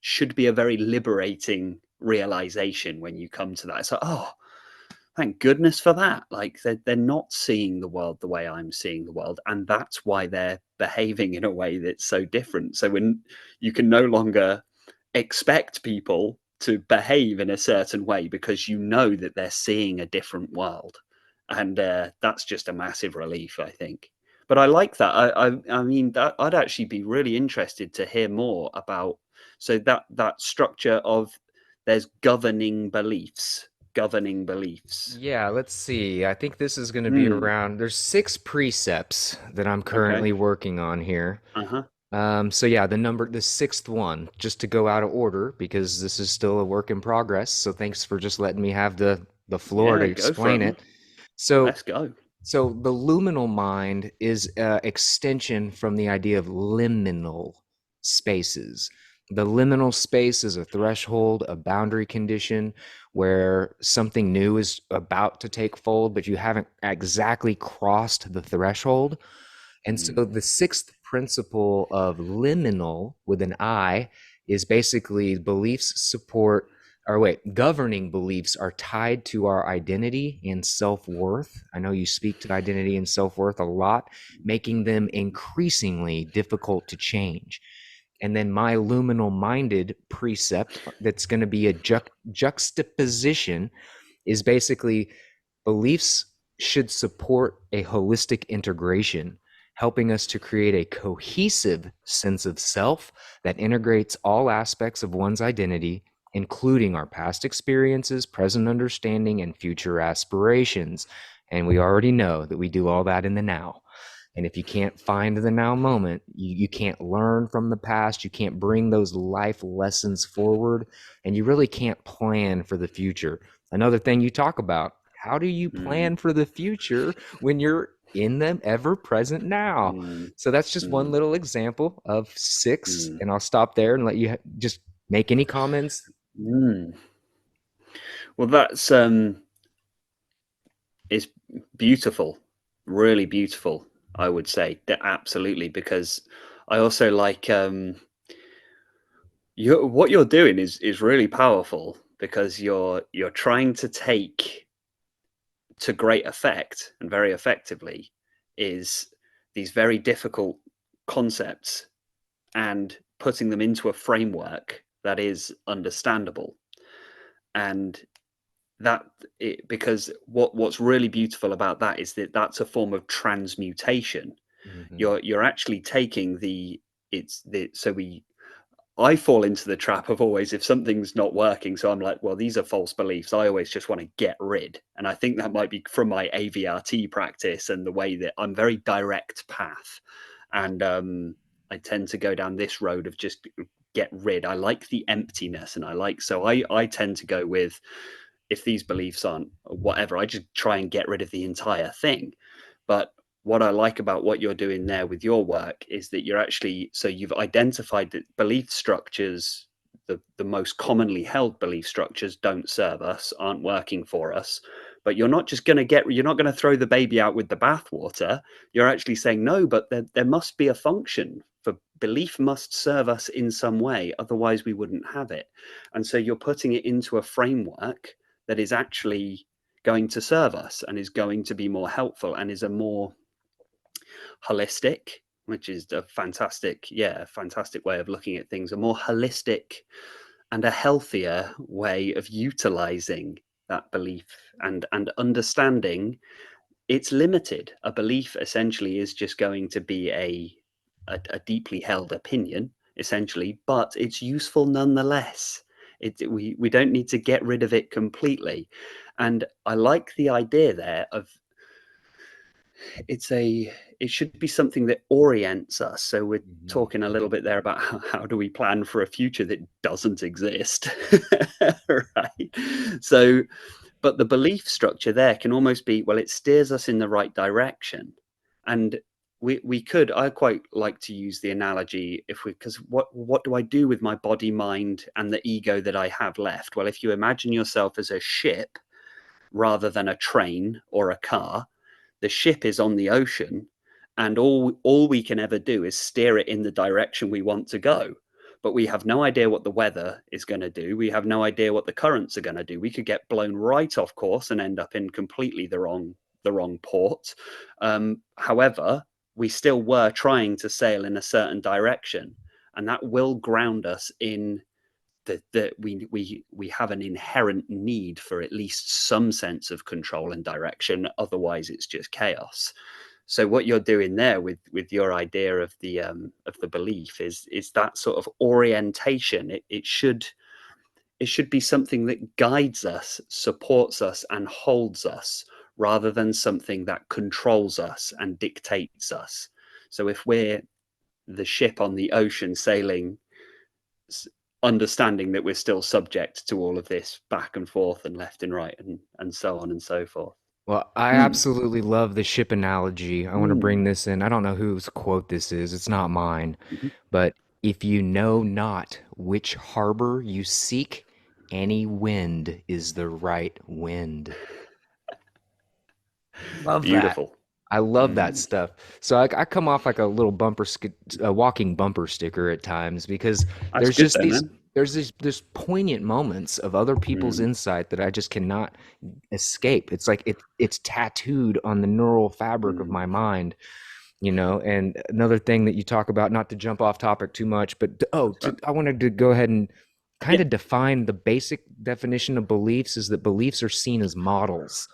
should be a very liberating realization when you come to that. So, oh, thank goodness for that. Like they're not seeing the world the way I'm seeing the world, and that's why they're behaving in a way that's so different. So when you can no longer expect people to behave in a certain way because you know that they're seeing a different world, and that's just a massive relief, I think. But I like that. I mean, that I'd actually be really interested to hear more about. So that structure of there's governing beliefs. Yeah, let's see. I think this is going to be Hmm. around, there's 6 precepts that I'm Okay. currently working on here. Uh-huh. So yeah, the sixth one, just to go out of order because this is still a work in progress. So thanks for just letting me have the floor to Yeah, go for explain it, man. it. So Let's go. So the luminal mind is an extension from the idea of liminal spaces. The liminal space is a threshold, a boundary condition where something new is about to take fold, but you haven't exactly crossed the threshold. And Mm. so the sixth principle of liminal with an I is basically beliefs support, or wait, governing beliefs are tied to our identity and self-worth. I know you speak to identity and self-worth a lot, making them increasingly difficult to change. And then my luminal minded precept, that's going to be a juxtaposition, is basically beliefs should support a holistic integration, helping us to create a cohesive sense of self that integrates all aspects of one's identity, including our past experiences, present understanding, and future aspirations. And we already know that we do all that in the now. And if you can't find the now moment, you can't learn from the past, you can't bring those life lessons forward, and you really can't plan for the future. Another thing you talk about, how do you Mm. plan for the future when you're in the ever present now? Mm. So that's just one Mm. little example of 6, Mm. and I'll stop there and let you just make any comments. Mm. Well, that's is beautiful, really beautiful, I would say. Absolutely, because I also like what you're doing is really powerful because you're trying to take to great effect and very effectively is these very difficult concepts and putting them into a framework that is understandable. And because what's really beautiful about that is that that's a form of transmutation. Mhm. You're actually taking the it's the so we I fall into the trap of always, if something's not working, so I'm like, well, these are false beliefs, I always just want to get rid. And I think that might be from my AVRT practice and the way that I'm very direct path. And I tend to go down this road of just get rid. I like the emptiness, and I tend to go with, if these beliefs aren't whatever, I just try and get rid of the entire thing. But what I like about what you're doing there with your work is that you've identified that belief structures, the most commonly held belief structures, don't serve us, aren't working for us. But you're not going to throw the baby out with the bathwater. You're actually saying, no, but there must be a function for belief, must serve us in some way. Otherwise we wouldn't have it. And so you're putting it into a framework that is actually going to serve us and is going to be more helpful and is a more holistic, which is a fantastic way of looking at things, a more holistic and a healthier way of utilizing that belief and understanding it's limited. A belief essentially is just going to be a deeply held opinion, essentially, but it's useful nonetheless. We don't need to get rid of it completely. And I like the idea there of it's a it should be something that orients us. So we're Mhm. talking a little bit there about how do we plan for a future that doesn't exist. Right. So but the belief structure there can almost be, well, it steers us in the right direction. And we could, I quite like to use the analogy, if we because what do I do with my body, mind, and the ego that I have left? Well, if you imagine yourself as a ship rather than a train or a car, the ship is on the ocean, and all we can ever do is steer it in the direction we want to go. But we have no idea what the weather is going to do. We have no idea what the currents are going to do. We could get blown right off course and end up in completely the wrong port. However, we still were trying to sail in a certain direction, and that will ground us in that we have an inherent need for at least some sense of control and direction. Otherwise, it's just chaos. So what you're doing there with your idea of the belief is that sort of orientation. It should be something that guides us, supports us, and holds us, rather than something that controls us and dictates us. So if we're the ship on the ocean sailing, understanding that we're still subject to all of this back and forth and left and right and so on and so forth. Well, I Mm. absolutely love the ship analogy. I want to Mm. bring this in. I don't know whose quote this is. It's not mine. Mm-hmm. But if you know not which harbor you seek, any wind is the right wind. Love that. Beautiful. I love that Mm. stuff. So I come off like a little a walking bumper sticker at times because That's there's good just though, these man. there's poignant moments of other people's Mm. insight that I just cannot escape. It's like it's tattooed on the neural fabric of Mm. my mind, you know. And another thing that you talk about, not to jump off topic too much, but Right. I wanted to go ahead and kind Yeah. of define the basic definition of beliefs is that beliefs are seen as models.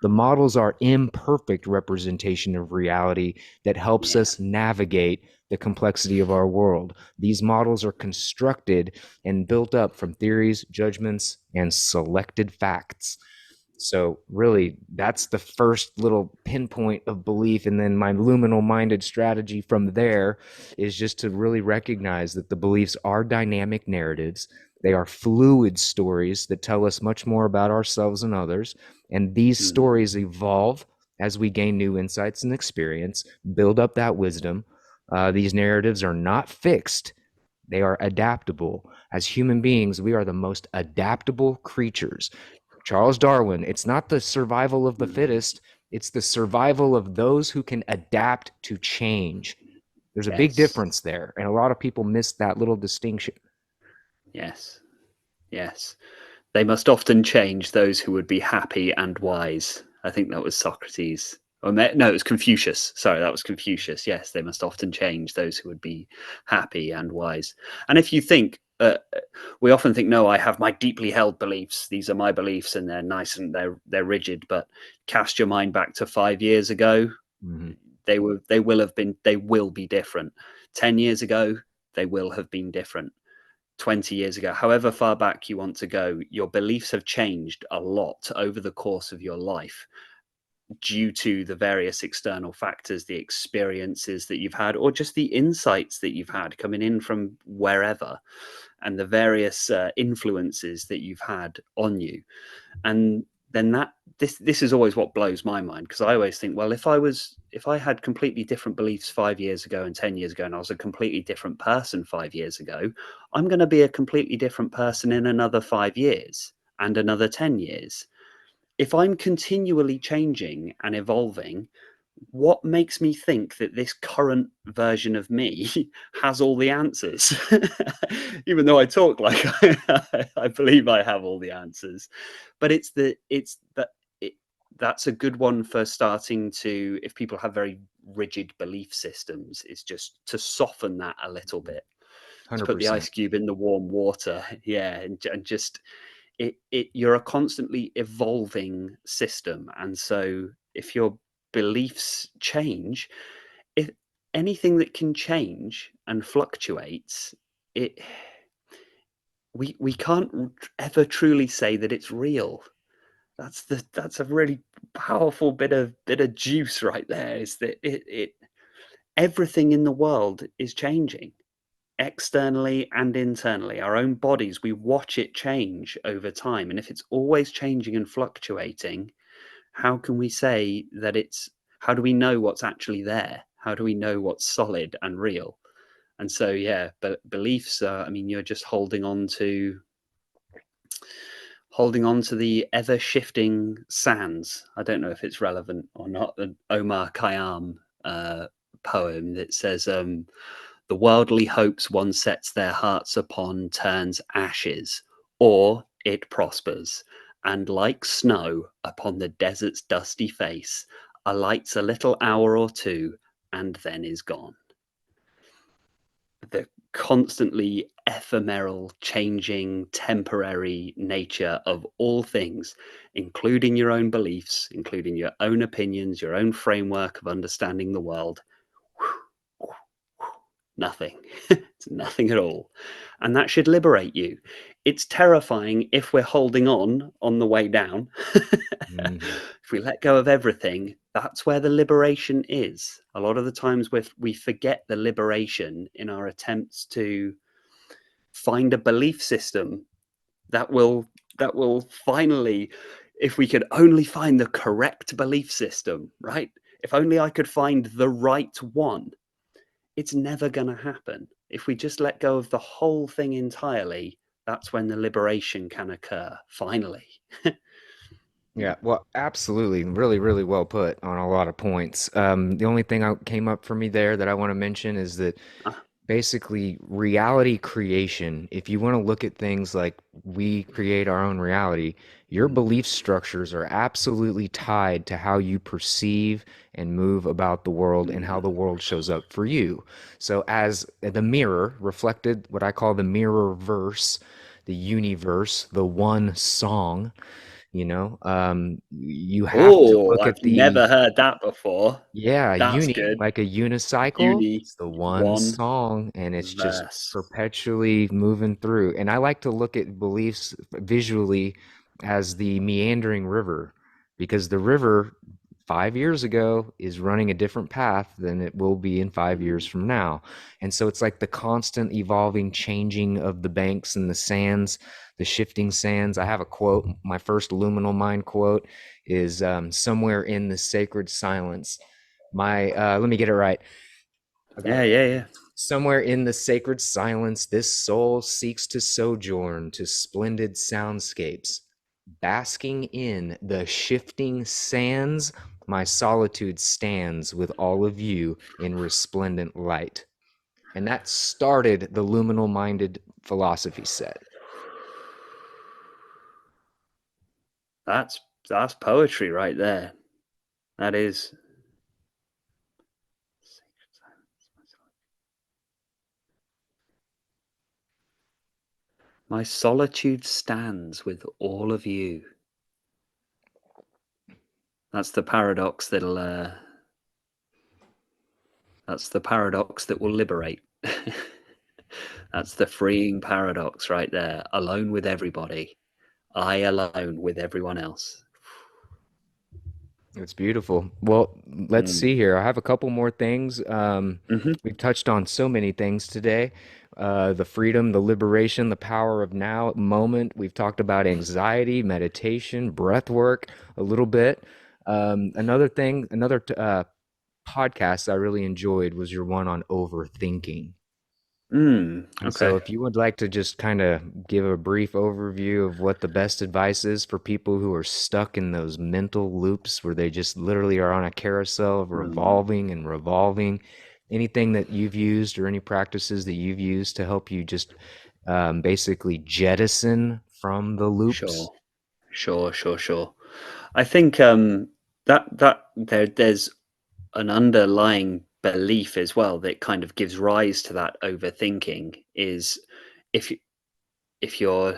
The models are imperfect representation of reality that helps Yeah. us navigate the complexity of our world. These models are constructed and built up from theories, judgments, and selected facts. So really, that's the first little pinpoint of belief. And then my luminal minded strategy from there is just to really recognize that the beliefs are dynamic narratives. They are fluid stories that tell us much more about ourselves and others. And these Mm. stories evolve as we gain new insights and experience, build up that wisdom. These narratives are not fixed, they are adaptable. As human beings, we are the most adaptable creatures. Charles Darwin, it's not the survival of the Mm. fittest, it's the survival of those who can adapt to change. There's a big Yes. difference there, and a lot of people miss that little distinction. Yes. Yes. They must often change those who would be happy and wise. I think that was Socrates. Or no, it was Confucius. Sorry, that was Confucius. Yes, they must often change those who would be happy and wise. And if you think, we often think, no, I have my deeply held beliefs. These are my beliefs, and they're nice and they're rigid. But cast your mind back to 5 years ago. Mhm. They will be different. 10 years ago, they will have been different. 20 years ago, however far back you want to go, your beliefs have changed a lot over the course of your life due to the various external factors, the experiences that you've had, or just the insights that you've had coming in from wherever, and the various influences that you've had on you. And then this is always what blows my mind, because I always think, well, if I had completely different beliefs 5 years ago and 10 years ago, and I was a completely different person 5 years ago, I'm going to be a completely different person in another 5 years and another 10 years. If I'm continually changing and evolving, what makes me think that this current version of me has all the answers? Even though I talk like I believe I have all the answers. But that's a good one for starting to, if people have very rigid belief systems, is just to soften that a little bit, to put the 100%. ice cube in the warm water. Yeah. And just you're a constantly evolving system. And so if your beliefs change, if anything that can change and fluctuates, it we can't ever truly say that it's real. That's a really powerful bit of juice right there, is that it everything in the world is changing, externally and internally. Our own bodies, we watch it change over time, and if it's always changing and fluctuating, how can we say that it's how do we know what's actually there? How do we know what's solid and real? And so yeah, but beliefs are, I mean, you're just holding on to the ever shifting sands. I don't know if it's relevant or not, the Omar Khayyam poem that says, the worldly hopes one sets their hearts upon turns ashes, or it prospers, and like snow upon the desert's dusty face, alights a little hour or two, and then is gone. The constantly ephemeral, changing, temporary nature of all things, including your own beliefs, including your own opinions, your own framework of understanding the world. Nothing. It's nothing at all. And that should liberate you. It's terrifying if we're holding on the way down. Mhm. If we let go of everything, that's where the liberation is. A lot of the times we forget the liberation in our attempts to find a belief system that will finally, if we could only find the correct belief system, right? If only I could find the right one, it's never going to happen. If we just let go of the whole thing entirely, that's when the liberation can occur, finally. Yeah, well, absolutely. Really, really well put on a lot of points. The only thing I came up for me there that I want to mention is that Ah, basically reality creation, if you want to look at things like we create our own reality, your mm, belief structures are absolutely tied to how you perceive and move about the world and how mm, the world shows up for you. So as the mirror reflected, what I call the mirror verse, the universe, the one song, you have to oh, look I've at the, never heard that before. yeah, That's uni, good. like a unicycle. Uni It's the one one song, and it's just verse. perpetually moving through. And I like to look at beliefs visually as the meandering river, because the river 5 years ago is running a different path than it will be in 5 years Mm, from now. And so it's like the constant evolving, changing of the banks and the sands, the shifting sands. I have a quote, my first Luminal Mind quote is somewhere in the sacred silence. Let me get it right. I got yeah, it right yeah, here. yeah. Somewhere in the sacred silence, this soul seeks to sojourn to splendid soundscapes. Basking in the shifting sands, my solitude stands with all of you in resplendent light. And that started the luminal minded philosophy set. That's that's poetry right there. That is. My solitude stands with all of you. That's the paradox that'll. That's the paradox that will liberate. That's the freeing paradox right there. Alone with everybody. I alone with everyone else. It's beautiful. Well, let's Mm. see here. I have a couple more things. Hmm. We've touched on so many things today. The freedom, the liberation, the power of now moment. We've talked about anxiety, meditation, breath work a little bit. Another thing, podcast I really enjoyed was your one on overthinking. And so, Okay. if you would like to just kind of give a brief overview of what the best advice is for people who are stuck in those mental loops where they just literally are on a carousel of Mm. revolving and revolving, anything that you've used or any practices that you've used to help you just basically jettison from the loops? Sure. Sure. I think that there's an underlying belief as well that kind of gives rise to that overthinking is if if you're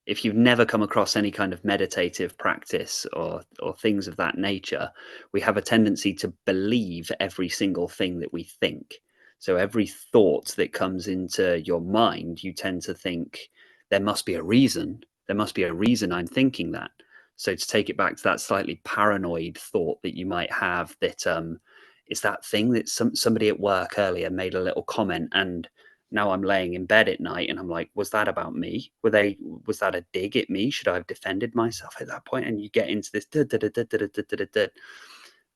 if you've never come across any kind of meditative practice or things of that nature, we have a tendency to believe every single thing that we think. So every thought that comes into your mind, you tend to think there must be a reason. There must be a reason I'm thinking that. So to take it back to that slightly paranoid thought that you might have that is that thing that somebody at work earlier made a little comment, and now I'm laying in bed at night and I'm like, was that about me? Was that a dig at me? Should I have defended myself at that point? And you get into this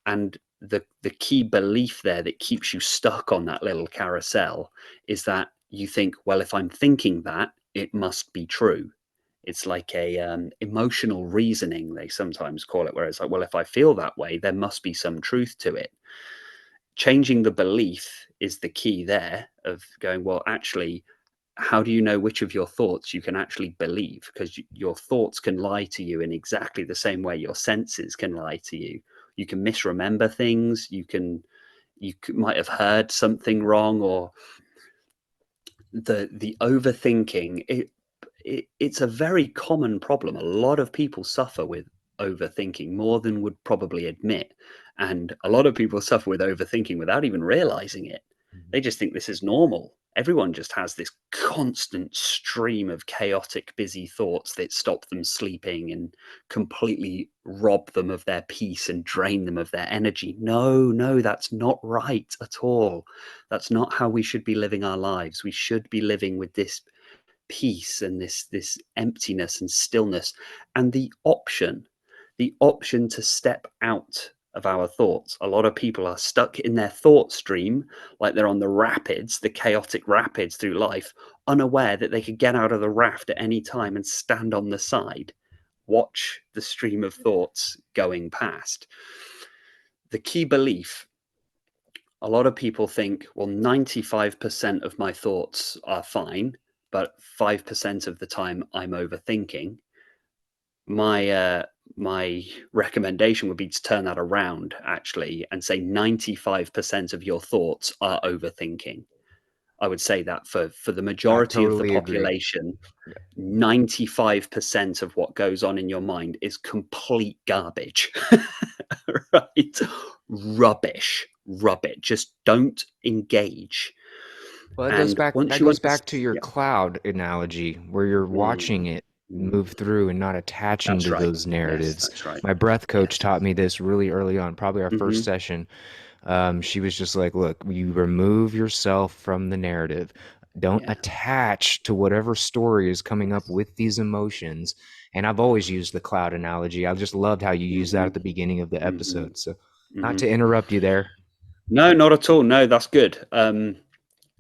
and the key belief there that keeps you stuck on that little carousel is that you think, well, if I'm thinking that, it must be true. It's like a emotional reasoning, they sometimes call it, where it's like, well, if I feel that way, there must be some truth to it. changing the belief is the key there, of going, well, actually, how do you know which of your thoughts you can actually believe? Because your thoughts can lie to you in exactly the same way your senses can lie to you. You can misremember things. You might have heard something wrong, or the overthinking. It's a very common problem. A lot of people suffer with overthinking, more than would probably admit. And a lot of people suffer with overthinking without even realizing it. They just think this is normal. Everyone just has this constant stream of chaotic, busy thoughts that stop them sleeping and completely rob them of their peace and drain them of their energy. No, that's not right at all. That's not how we should be living our lives. We should be living with this peace and this emptiness and stillness, and the option to step out of our thoughts. A lot of people are stuck in their thought stream, like they're on the rapids, the chaotic rapids through life, unaware that they could get out of the raft at any time and stand on the side, watch the stream of thoughts going past. The key belief, a lot of people think, well, 95% of my thoughts are fine, but 5% of the time I'm overthinking. My recommendation would be to turn that around, actually, and say 95% of your thoughts are overthinking. I would say that for the I majority of the totally agree. population, 95% of what goes on in your mind is complete garbage. Right? Rubbish. Just don't engage. Well, And once that you goes understand, back to your yeah. cloud analogy where you're watching Mm, it mm. move through and not attaching That's to right. those Yes, narratives. that's right. My breath coach Yes. taught me this really early on, probably our first Mm-hmm. session. She was just like, look, you remove yourself from the narrative. Don't Yeah. attach to whatever story is coming up with these emotions. And I've always used the cloud analogy. I just loved how you used that Mm-hmm. at the beginning of the Mm-hmm. episode. So, not Mm-hmm. to interrupt you there. No, not at all. No, that's good.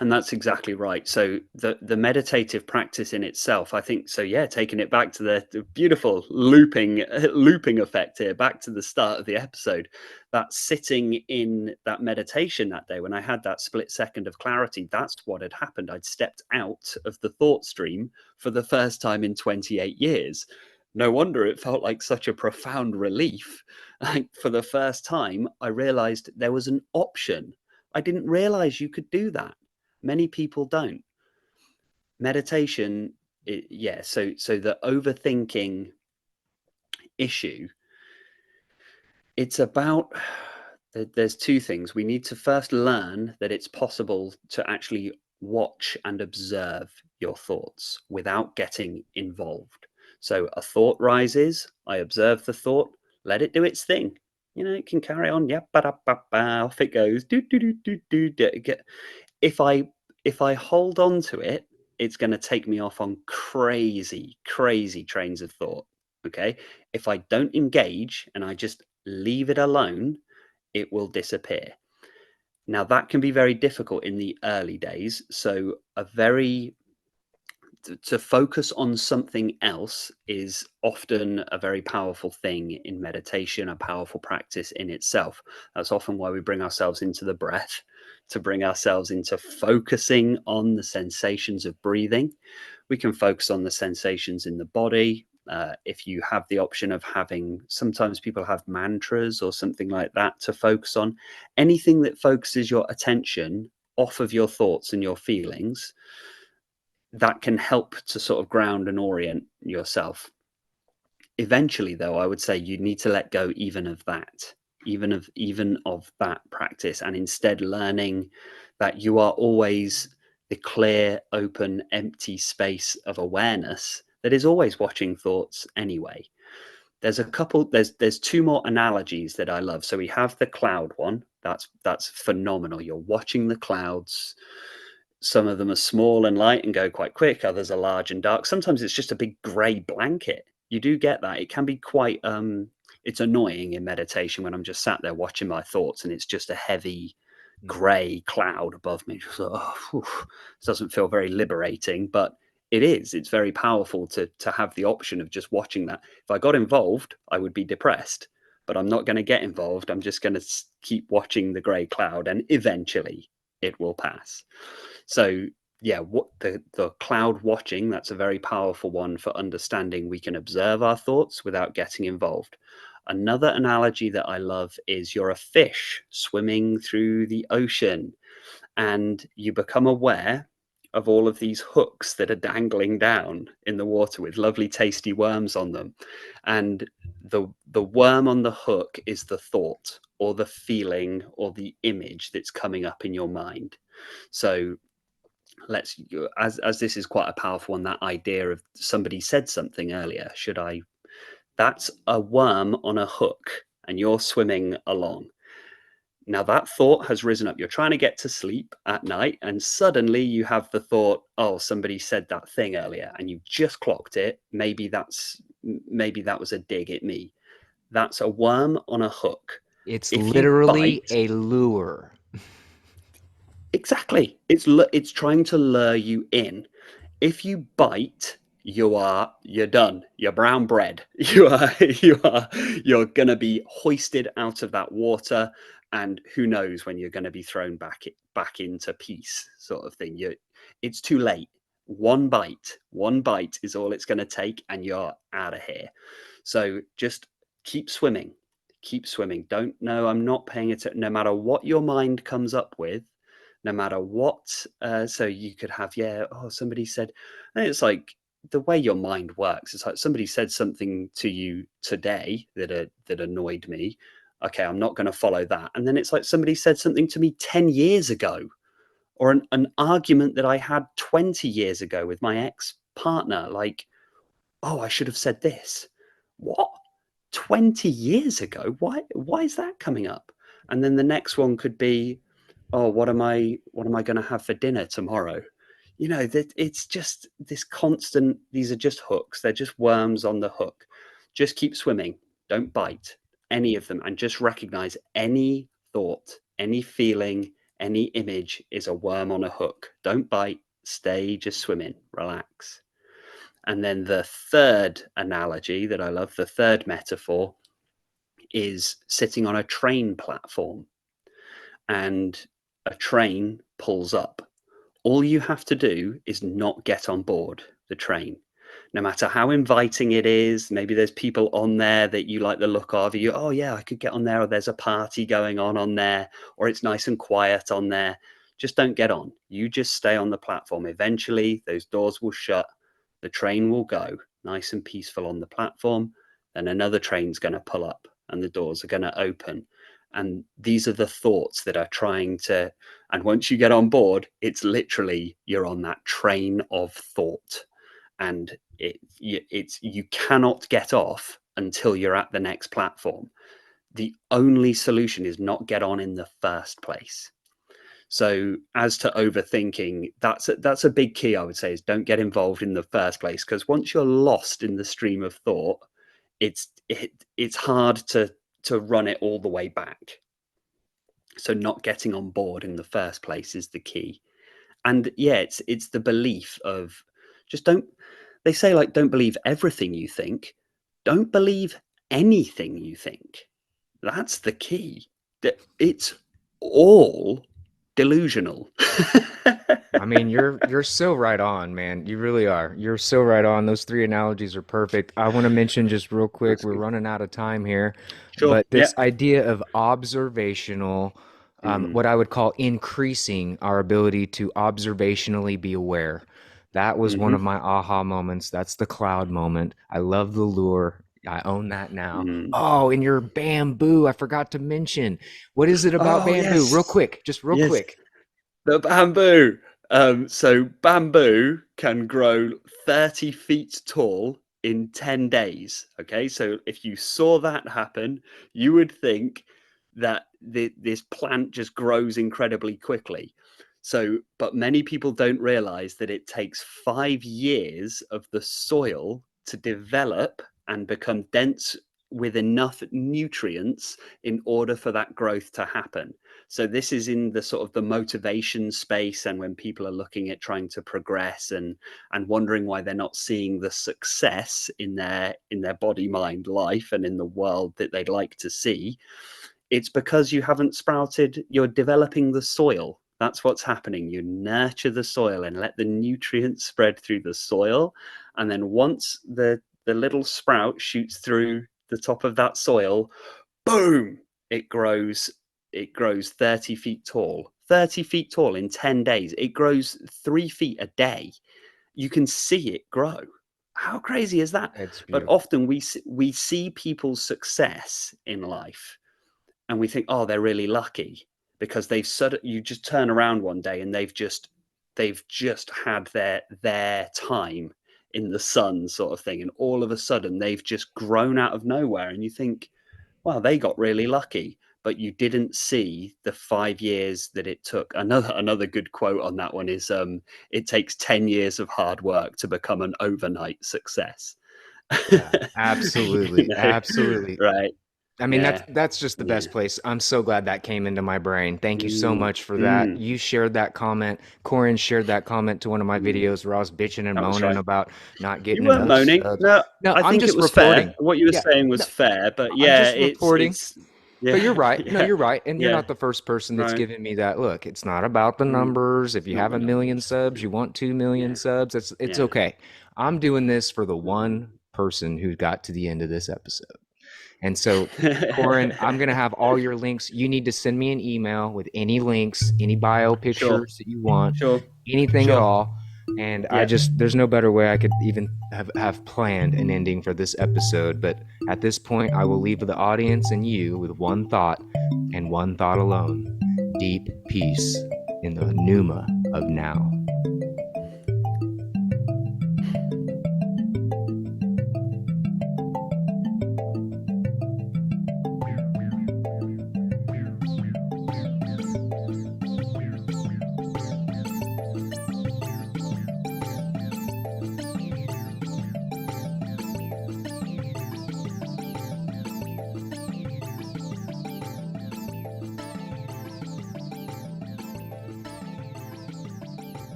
And that's exactly right. So the meditative practice in itself, I think, so yeah, taking it back to the beautiful looping effect here, back to the start of the episode, that sitting in that meditation that day when I had that split second of clarity, that's what had happened. I'd stepped out of the thought stream for the first time in 28 years. No wonder it felt like such a profound relief. Like, for the first time, I realized there was an option. I didn't realize you could do that. Many people don't. Meditation, yeah. So the overthinking issue, it's about, there's two things. We need to first learn that it's possible to actually watch and observe your thoughts without getting involved. So a thought rises, I observe the thought, let it do its thing. It can carry on. Yeah, off it goes. If I hold on to it, it's going to take me off on crazy trains of thought. Okay. If I don't engage and I just leave it alone, it will disappear. Now, that can be very difficult in the early days. So to focus on something else is often a very powerful thing in meditation, a powerful practice in itself. That's often why we bring ourselves into the breath, to bring ourselves into focusing on the sensations of breathing. We can focus on the sensations in the body. If you have the option of having, sometimes people have mantras or something like that to focus on. Anything that focuses your attention off of your thoughts and your feelings, that can help to sort of ground and orient yourself. Eventually, though, I would say you need to let go even of that, even of that practice, and instead learning that you are always the clear, open, empty space of awareness that is always watching thoughts anyway. There's two more analogies that I love. So we have the cloud one. That's phenomenal. You're watching the clouds. Some of them are small and light and go quite quick. Others are large and dark. Sometimes it's just a big gray blanket. You do get that. It can be quite, it's annoying in meditation when I'm just sat there watching my thoughts and it's just a heavy gray cloud above me. Just like, this doesn't feel very liberating, but it is. It's very powerful to have the option of just watching that. If I got involved, I would be depressed. but I'm not going to get involved. I'm just going to keep watching the grey cloud, and eventually it will pass. So yeah, what the cloud watching, that's a very powerful one for understanding we can observe our thoughts without getting involved. Another analogy that I love is you're a fish swimming through the ocean, and you become aware of all of these hooks that are dangling down in the water with lovely tasty worms on them. And the worm on the hook is the thought or the feeling or the image that's coming up in your mind. So let's, as this is quite a powerful one, that idea of somebody said something earlier, should I, that's a worm on a hook and you're swimming along. Now that thought has risen up. You're trying to get to sleep at night, and suddenly you have the thought, oh, somebody said that thing earlier, and you just clocked it. Maybe that was a dig at me. That's a worm on a hook. It's If you literally bite, a lure. exactly, it's trying to lure you in. If you bite, you're done. You're brown bread. You're gonna be hoisted out of that water, and who knows when you're gonna be thrown back into peace, sort of thing. It's too late. One bite is all it's gonna take, and you're out of here. So just keep swimming. Keep swimming. Don't know. I'm not paying attention. No matter what your mind comes up with, no matter what. So you could have, yeah, oh, somebody said, and it's like the way your mind works. It's like somebody said something to you today that annoyed me. Okay, I'm not going to follow that. And then it's like somebody said something to me 10 years ago, or an argument that I had 20 years ago with my ex-partner. Like, oh, I should have said this. What? 20 years ago? Why is that coming up? And then the next one could be, oh, what am I going to have for dinner tomorrow? You know, that it's just this constant, these are just hooks. They're just worms on the hook. Just keep swimming. Don't bite any of them, and just recognize any thought, any feeling, any image is a worm on a hook. Don't bite. Stay just swimming. Relax. And then the third analogy that I love, the third metaphor, is sitting on a train platform, and a train pulls up. All you have to do is not get on board the train. No matter how inviting it is, maybe there's people on there that you like the look of, you, oh yeah, I could get on there, or there's a party going on there, or it's nice and quiet on there. Just don't get on. You just stay on the platform. Eventually, those doors will shut, the train will go, nice and peaceful on the platform, then another train's going to pull up and the doors are going to open. And these are the thoughts that are trying to, and once you get on board, it's literally, you're on that train of thought, and you cannot get off until you're at the next platform. The only solution is not get on in the first place. So as to overthinking, that's a big key, I would say, is don't get involved in the first place, because once you're lost in the stream of thought, it's hard to run it all the way back. So not getting on board in the first place is the key. And yeah, it's the belief of, just don't, they say, like, don't believe everything you think, don't believe anything you think. That's the key. It's all delusional. I mean, you're so right on, man. You really are. You're so right on. Those three analogies are perfect. I want to mention just real quick, That's we're good. running out of time here, Sure. but Yeah. this idea of observational, Mm. what I would call increasing our ability to observationally be aware. That was one Mm-hmm. of my aha moments. That's the cloud moment. I love the lure. I own that now. Mm. Oh, and your bamboo, I forgot to mention. What is it about Oh bamboo? Real yes, quick, just real yes. quick. The bamboo. So bamboo can grow 30 feet tall in 10 days. Okay, so if you saw that happen, you would think that this plant just grows incredibly quickly. So, but many people don't realize that it takes 5 years of the soil to develop and become dense with enough nutrients in order for that growth to happen. So this is in the sort of the motivation space, and when people are looking at trying to progress and wondering why they're not seeing the success in their body, mind, life, and in the world that they'd like to see, it's because you haven't sprouted. You're developing the soil. That's what's happening. You nurture the soil and let the nutrients spread through the soil, and then once the little sprout shoots through the top of that soil, boom, it grows 30 feet tall. 30 feet tall in 10 days. It grows 3 feet a day. You can see it grow. How crazy is that? It's But beautiful. often we see people's success in life and we think, oh, they're really lucky because you just turn around one day and they've just had their time in the sun, sort of thing, and all of a sudden they've just grown out of nowhere, and you think, wow, they got really lucky. But you didn't see the 5 years that it took. Another good quote on that one is, it takes 10 years of hard work to become an overnight success. Yeah, absolutely. Absolutely. Right. I mean, Yeah. that's just the Yeah. best place. I'm so glad that came into my brain. Thank you so Mm, much for that. mm, You shared that comment. Corin shared that comment to one of my mm. videos where I was bitching and That was moaning right. about not You getting weren't enough moaning. subs. No, No, I I'm think it just was fair. reporting. What you were Yeah, saying was no, fair, but I'm yeah, just reporting. But you're yeah, right. No, yeah, you're right. And you're yeah, not the first person that's right. given me that look. It's not about the Mm. numbers. If It's you not have the 1 million numbers. subs, Yeah, you want 2 million yeah, subs, it's yeah. okay. I'm doing this for the Mm. one person who got to the end of this episode. And so, Corin, I'm going to have all your links. You need to send me an email with any links, any bio Sure, pictures that you want, sure, anything at sure. all. And Yeah. there's no better way I could even have planned an ending for this episode. But at this point, I will leave the audience and you with one thought and one thought alone: deep peace in the Pneuma of Now.